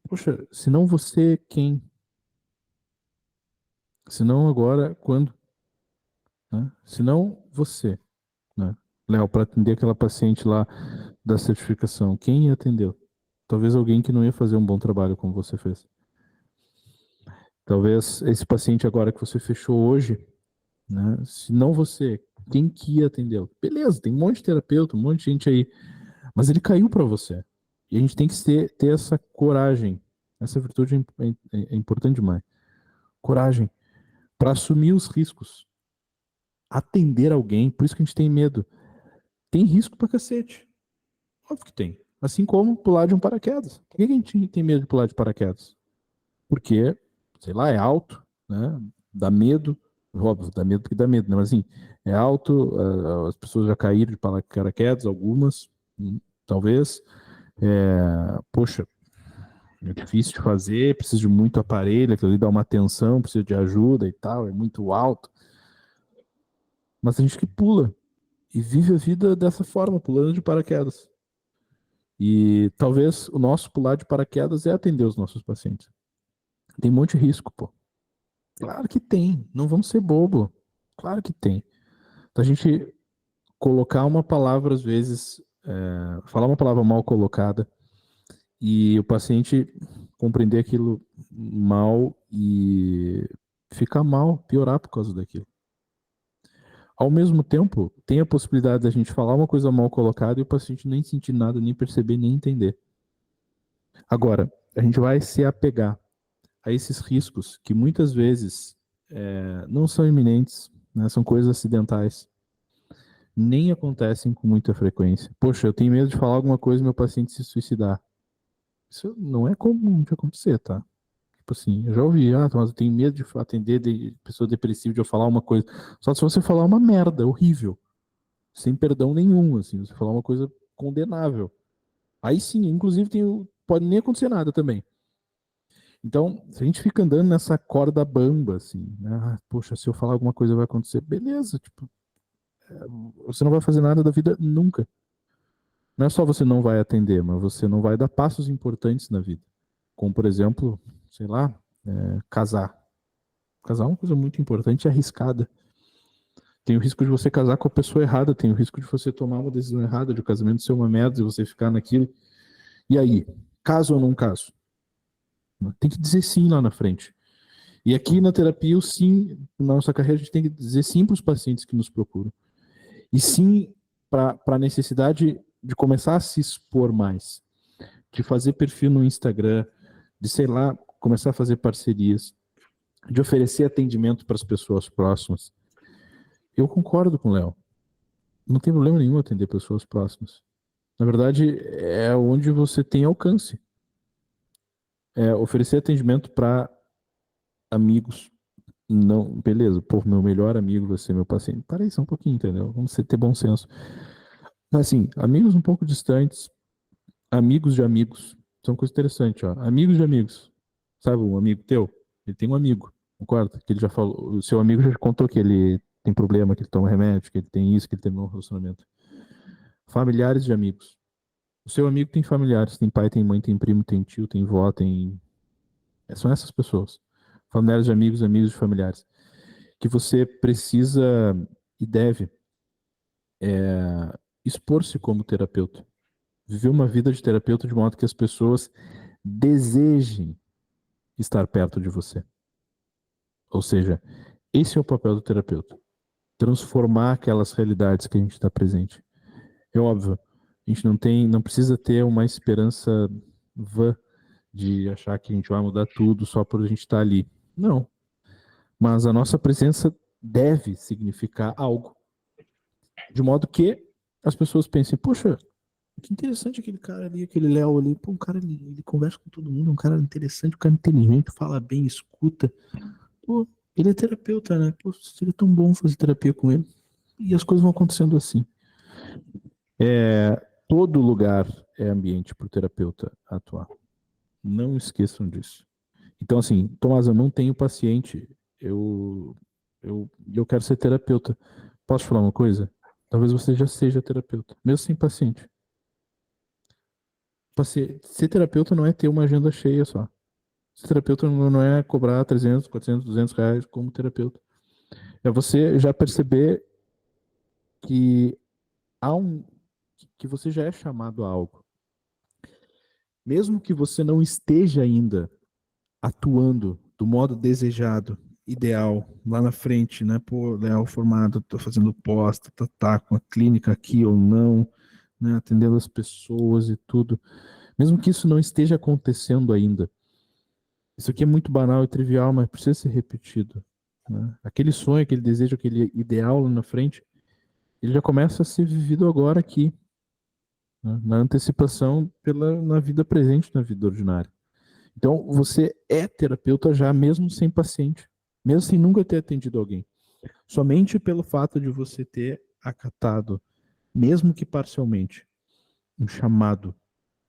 Poxa, se não você, quem? Se não agora, quando? Né? Se não você, né? Léo, para atender aquela paciente lá da certificação, quem atendeu? Talvez alguém que não ia fazer um bom trabalho como você fez. Talvez esse paciente agora que você fechou hoje, né? Se não você, quem que ia atendê-lo? Beleza, tem um monte de terapeuta, um monte de gente aí, mas ele caiu para você. E a gente tem que ter essa coragem. Essa virtude é importante demais. Coragem para assumir os riscos. Atender alguém, por isso que a gente tem medo. Tem risco pra cacete. Óbvio que tem. Assim como pular de um paraquedas. Por que a gente tem medo de pular de paraquedas? Porque, sei lá, é alto, né? Dá medo. Óbvio, dá medo porque dá medo, né? Mas assim, é alto, as pessoas já caíram de paraquedas, algumas, talvez. Poxa, é difícil de fazer, precisa de muito aparelho, aquilo ali dá uma atenção, precisa de ajuda e tal, é muito alto. Mas a gente que pula e vive a vida dessa forma, pulando de paraquedas. E talvez o nosso pular de paraquedas é atender os nossos pacientes. Tem um monte de risco, pô. Claro que tem. Não vamos ser bobo. Claro que tem. Então a gente colocar uma palavra, às vezes, falar uma palavra mal colocada e o paciente compreender aquilo mal e ficar mal, piorar por causa daquilo. Ao mesmo tempo, tem a possibilidade da gente falar uma coisa mal colocada e o paciente nem sentir nada, nem perceber, nem entender. Agora, a gente vai se apegar a esses riscos que muitas vezes não são iminentes, né, são coisas acidentais, nem acontecem com muita frequência. Poxa, eu tenho medo de falar alguma coisa e meu paciente se suicidar. Isso não é comum de acontecer, tá? Tipo assim, eu já ouvi, mas eu tenho medo de atender pessoa depressiva de eu falar uma coisa. Só se você falar uma merda horrível, sem perdão nenhum, assim, você falar uma coisa condenável. Aí sim, inclusive pode nem acontecer nada também. Então, se a gente fica andando nessa corda bamba, assim, né? Poxa, se eu falar alguma coisa vai acontecer, beleza, tipo, você não vai fazer nada da vida nunca. Não é só você não vai atender, mas você não vai dar passos importantes na vida. Como, por exemplo, sei lá, casar. Casar é uma coisa muito importante e arriscada. Tem o risco de você casar com a pessoa errada, tem o risco de você tomar uma decisão errada, de o casamento ser uma merda e você ficar naquilo. E aí, caso ou não caso? Tem que dizer sim lá na frente. E aqui na terapia, o sim, na nossa carreira, a gente tem que dizer sim para os pacientes que nos procuram. E sim para a necessidade de começar a se expor mais, de fazer perfil no Instagram, de, sei lá, começar a fazer parcerias, de oferecer atendimento para as pessoas próximas. Eu concordo com o Léo. Não tem problema nenhum atender pessoas próximas. Na verdade, é onde você tem alcance. É oferecer atendimento para amigos. Não, beleza, pô, meu melhor amigo vai ser meu paciente. Para aí, só um pouquinho, entendeu? Vamos ter bom senso. Mas assim, amigos um pouco distantes, amigos de amigos, são coisa interessante, ó. Amigos de amigos. Sabe, um amigo teu? Ele tem um amigo, concorda? Que ele já falou, o seu amigo já contou que ele tem problema, que ele toma remédio, que ele tem isso, que ele tem um relacionamento. Familiares de amigos. O seu amigo tem familiares, tem pai, tem mãe, tem primo, tem tio, tem vó, tem. São essas pessoas. Familiares de amigos, amigos de familiares. Que você precisa e deve expor-se como terapeuta. Viver uma vida de terapeuta de modo que as pessoas desejem estar perto de você. Ou seja, esse é o papel do terapeuta. Transformar aquelas realidades que a gente está presente. É óbvio, a gente não precisa ter uma esperança vã de achar que a gente vai mudar tudo só por a gente estar ali. Não. Mas a nossa presença deve significar algo. De modo que as pessoas pensem, poxa, que interessante aquele cara ali, aquele Léo ali. Pô, um cara, ele conversa com todo mundo, é um cara interessante, um cara inteligente, fala bem, escuta. Pô, ele é terapeuta, né? Pô, seria tão bom fazer terapia com ele. E as coisas vão acontecendo assim. Todo lugar é ambiente para o terapeuta atuar. Não esqueçam disso. Então, assim, Tomás, eu não tenho paciente. Eu quero ser terapeuta. Posso te falar uma coisa? Talvez você já seja terapeuta, mesmo sem paciente. Ser terapeuta não é ter uma agenda cheia só. Ser terapeuta não é cobrar 300, 400, 200 reais como terapeuta. É você já perceber que há que você já é chamado a algo. Mesmo que você não esteja ainda atuando do modo desejado, ideal, lá na frente, né? Pô, Léo formado, tô fazendo pós, tá, com a clínica aqui ou não, né? Atendendo as pessoas e tudo. Mesmo que isso não esteja acontecendo ainda, isso aqui é muito banal e trivial, mas precisa ser repetido. Né? Aquele sonho, aquele desejo, aquele ideal lá na frente, ele já começa a ser vivido agora aqui, né? Na antecipação na vida presente, na vida ordinária. Então, você é terapeuta já mesmo sem paciente, mesmo sem nunca ter atendido alguém. Somente pelo fato de você ter acatado, mesmo que parcialmente, um chamado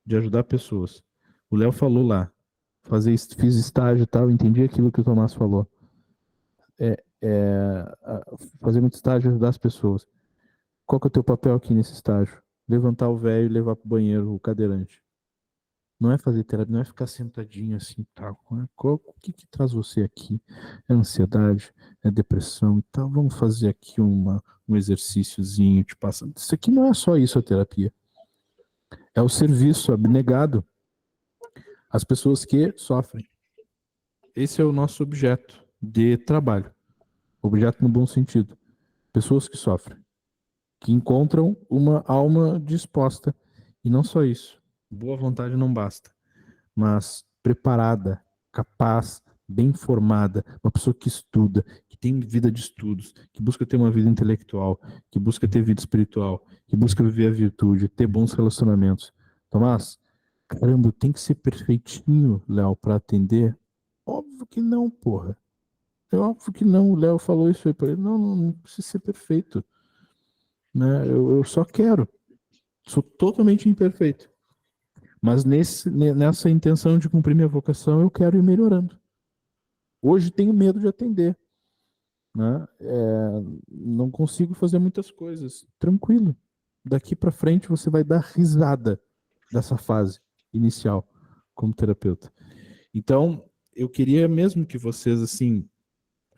de ajudar pessoas. O Léo falou lá, fiz estágio e tal, entendi aquilo que o Tomás falou. Fazer muito estágio, ajudar as pessoas. Qual que é o teu papel aqui nesse estágio? Levantar o velho e levar pro banheiro o cadeirante. Não é fazer terapia, não é ficar sentadinho assim, tal. O que traz você aqui? É ansiedade, é depressão e tal. Vamos fazer aqui um exercíciozinho, te passando. Isso aqui não é só isso a terapia. É o serviço abnegado às pessoas que sofrem. Esse é o nosso objeto de trabalho. Objeto no bom sentido. Pessoas que sofrem, que encontram uma alma disposta. E não só isso. Boa vontade não basta, mas preparada, capaz, bem formada, uma pessoa que estuda, que tem vida de estudos, que busca ter uma vida intelectual, que busca ter vida espiritual, que busca viver a virtude, ter bons relacionamentos. Tomás, caramba, tem que ser perfeitinho, Léo, para atender? Óbvio que não, porra. É óbvio que não. O Léo falou isso aí para ele. Não precisa ser perfeito. Né? Eu só quero. Sou totalmente imperfeito. Mas nessa intenção de cumprir minha vocação, eu quero ir melhorando. Hoje tenho medo de atender, né? Não consigo fazer muitas coisas. Tranquilo. Daqui para frente você vai dar risada dessa fase inicial como terapeuta. Então, eu queria mesmo que vocês, assim,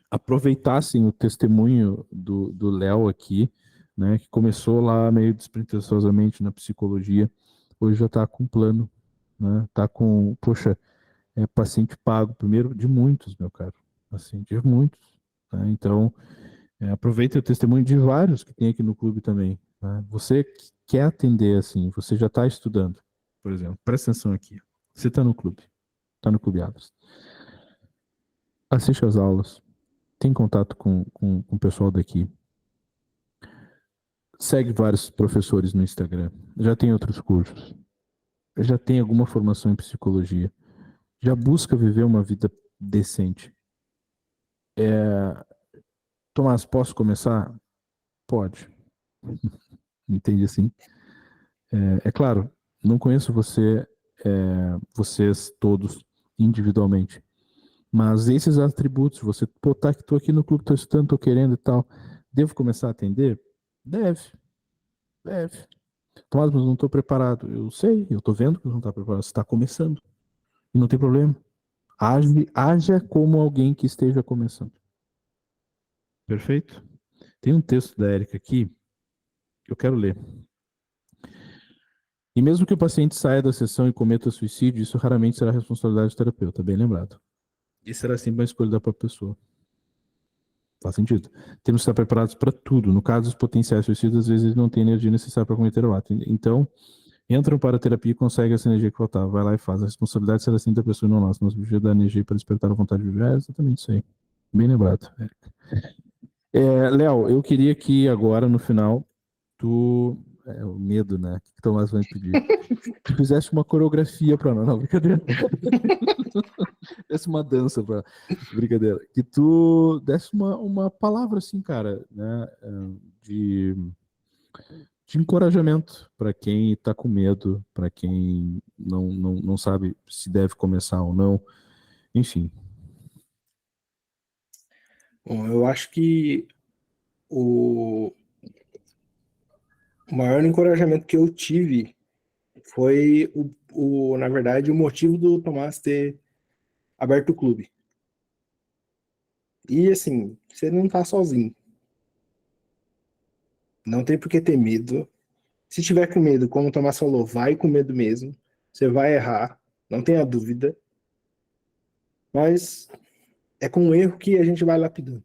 aproveitassem o testemunho do Léo aqui, né, que começou lá meio despretensiosamente na psicologia, hoje já está com plano, né, está com, poxa, paciente pago, primeiro de muitos, meu caro, assim, de muitos, né? Então, aproveita o testemunho de vários que tem aqui no clube também, né? Você que quer atender, assim, você já está estudando, por exemplo, presta atenção aqui, você está no clube, está no Clube Atlas, assiste às aulas, tem contato com o pessoal daqui, segue vários professores no Instagram, já tem outros cursos, já tem alguma formação em psicologia, já busca viver uma vida decente. Tomás, posso começar? Pode. Entende assim? É claro, não conheço vocês todos individualmente, mas esses atributos, você, pô, tá que tô aqui no clube, tô estudando, tô querendo e tal, devo começar a atender? Deve, deve. Tomás, mas não estou preparado. Eu sei, eu estou vendo que não está preparado. Você está começando. E não tem problema. Haja como alguém que esteja começando. Perfeito? Tem um texto da Érica aqui que eu quero ler. E mesmo que o paciente saia da sessão e cometa suicídio, isso raramente será responsabilidade do terapeuta, bem lembrado. Isso será sempre uma escolha da própria pessoa. Faz sentido. Temos que estar preparados para tudo. No caso dos potenciais suicidas, às vezes eles não têm energia necessária para cometer o ato. Então, entram para a terapia e conseguem essa energia que faltava. Vai lá e faz. A responsabilidade será assim da pessoa e não nossa. Nós precisamos dar energia para despertar a vontade de viver. É exatamente isso aí. Bem lembrado, Érica. Léo, eu queria que agora, no final, tu. O medo, né? O que o Tomás vai me pedir? Tu fizesse uma coreografia para nós. Não, brincadeira. Desse uma dança para. Brincadeira. Que tu desse uma palavra assim, cara, né? De encorajamento para quem está com medo, para quem não sabe se deve começar ou não, enfim. Bom, eu acho que o maior encorajamento que eu tive foi, na verdade, o motivo do Tomás ter aberto o clube. E, assim, você não tá sozinho. Não tem por que ter medo. Se tiver com medo, como o Tomás falou, vai com medo mesmo. Você vai errar, não tenha dúvida. Mas é com o erro que a gente vai lapidando.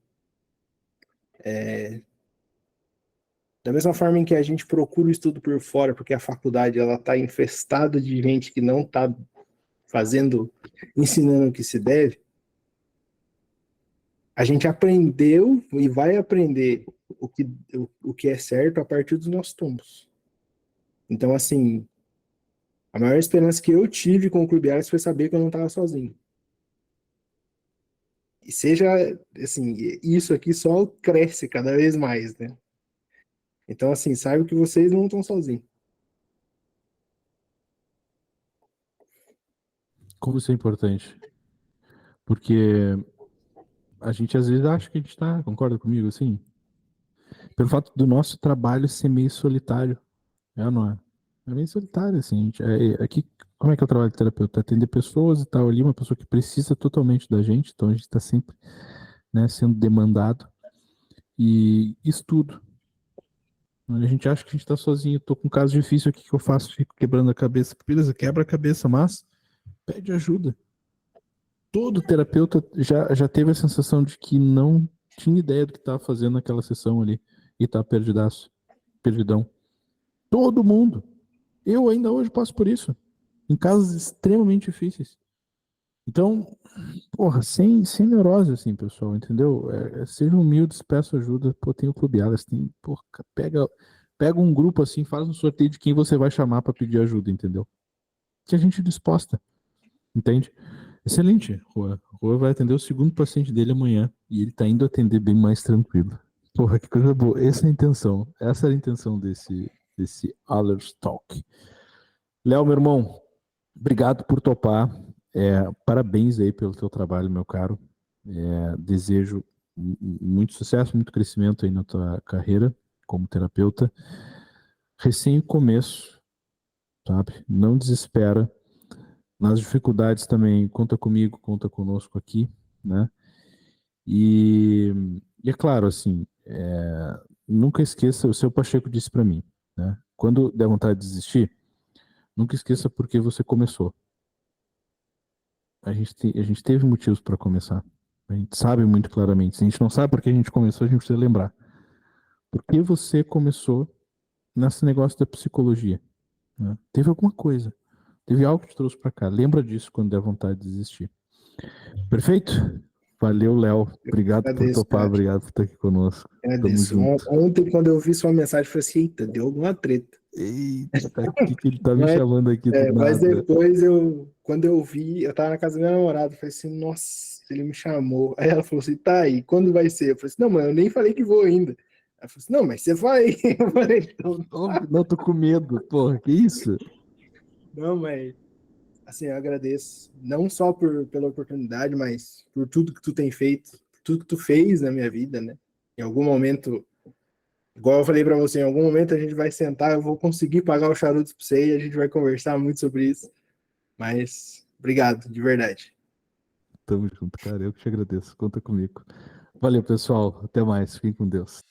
Da mesma forma em que a gente procura o estudo por fora, porque a faculdade ela está infestada de gente que não está fazendo, ensinando o que se deve, a gente aprendeu e vai aprender o que é certo a partir dos nossos tombos. Então, assim, a maior esperança que eu tive com o Clube Ares foi saber que eu não estava sozinho. E seja, assim, isso aqui só cresce cada vez mais, né? Então, assim, saiba que vocês não estão sozinhos. Como isso é importante? Porque a gente às vezes acha que a gente está, concorda comigo, assim? Pelo fato do nosso trabalho ser meio solitário, é ou não é? É meio solitário, assim. Aqui, como é que é o trabalho de terapeuta? Atender pessoas e tal ali, uma pessoa que precisa totalmente da gente, então a gente está sempre, né, sendo demandado. E estudo. A gente acha que a gente está sozinho. Tô com um caso difícil aqui que eu faço, fico quebrando a cabeça. Beleza, quebra a cabeça, mas pede ajuda. Todo terapeuta já teve a sensação de que não tinha ideia do que estava fazendo naquela sessão ali e tá perdidaço, perdidão. Todo mundo. Eu ainda hoje passo por isso. Em casos extremamente difíceis. Então, porra, sem neurose, assim, pessoal, entendeu? Sejam humildes, peçam ajuda. Pô, tem o Clube Alas, tem, porra, pega um grupo assim, faz um sorteio de quem você vai chamar para pedir ajuda, entendeu? Que a gente é disposta, entende? Excelente, Rua. Rua vai atender o segundo paciente dele amanhã e ele tá indo atender bem mais tranquilo. Porra, que coisa boa. Essa é a intenção. Essa era a intenção desse Allers Talk. Léo, meu irmão, Obrigado por topar. Parabéns aí pelo teu trabalho, meu caro. Desejo muito sucesso, muito crescimento aí na tua carreira como terapeuta. Recém o começo, sabe? Não desespera. Nas dificuldades também, conta comigo, conta conosco aqui, né? E, e é claro, assim, nunca esqueça, o seu Pacheco disse para mim, né? Quando der vontade de desistir, nunca esqueça porque você começou. A gente teve motivos para começar. A gente sabe muito claramente. Se a gente não sabe por que a gente começou, a gente precisa lembrar. Por que você começou nesse negócio da psicologia? Né? Teve alguma coisa. Teve algo que te trouxe para cá. Lembra disso quando der vontade de desistir. Perfeito? Valeu, Léo. Obrigado por Agradeço, topar, cara. obrigado por estar aqui conosco. Tamo Agradeço. junto. Ontem, quando eu vi sua mensagem, eu falei assim, eita, deu alguma treta. Eita, o que que ele tá me Mas, chamando aqui do mas nada? depois, quando eu vi, eu tava na casa da minha namorada, eu falei assim, nossa, ele me chamou. Aí ela falou assim, tá aí, quando vai ser? Eu falei assim, não, mãe, eu nem falei que vou ainda. Ela falou assim, não, mas você vai. Eu falei, então, Não, tô com medo. Porra, que isso? não, mas, assim, eu agradeço, não só pela oportunidade, mas por tudo que tu tem feito, por tudo que tu fez na minha vida, né? Em algum momento, igual eu falei pra você, em algum momento a gente vai sentar, eu vou conseguir pagar os charutos pra você e a gente vai conversar muito sobre isso. Mas, obrigado, de verdade. Tamo junto, cara. Eu que te agradeço. Conta comigo. Valeu, pessoal. Até mais. Fiquem com Deus.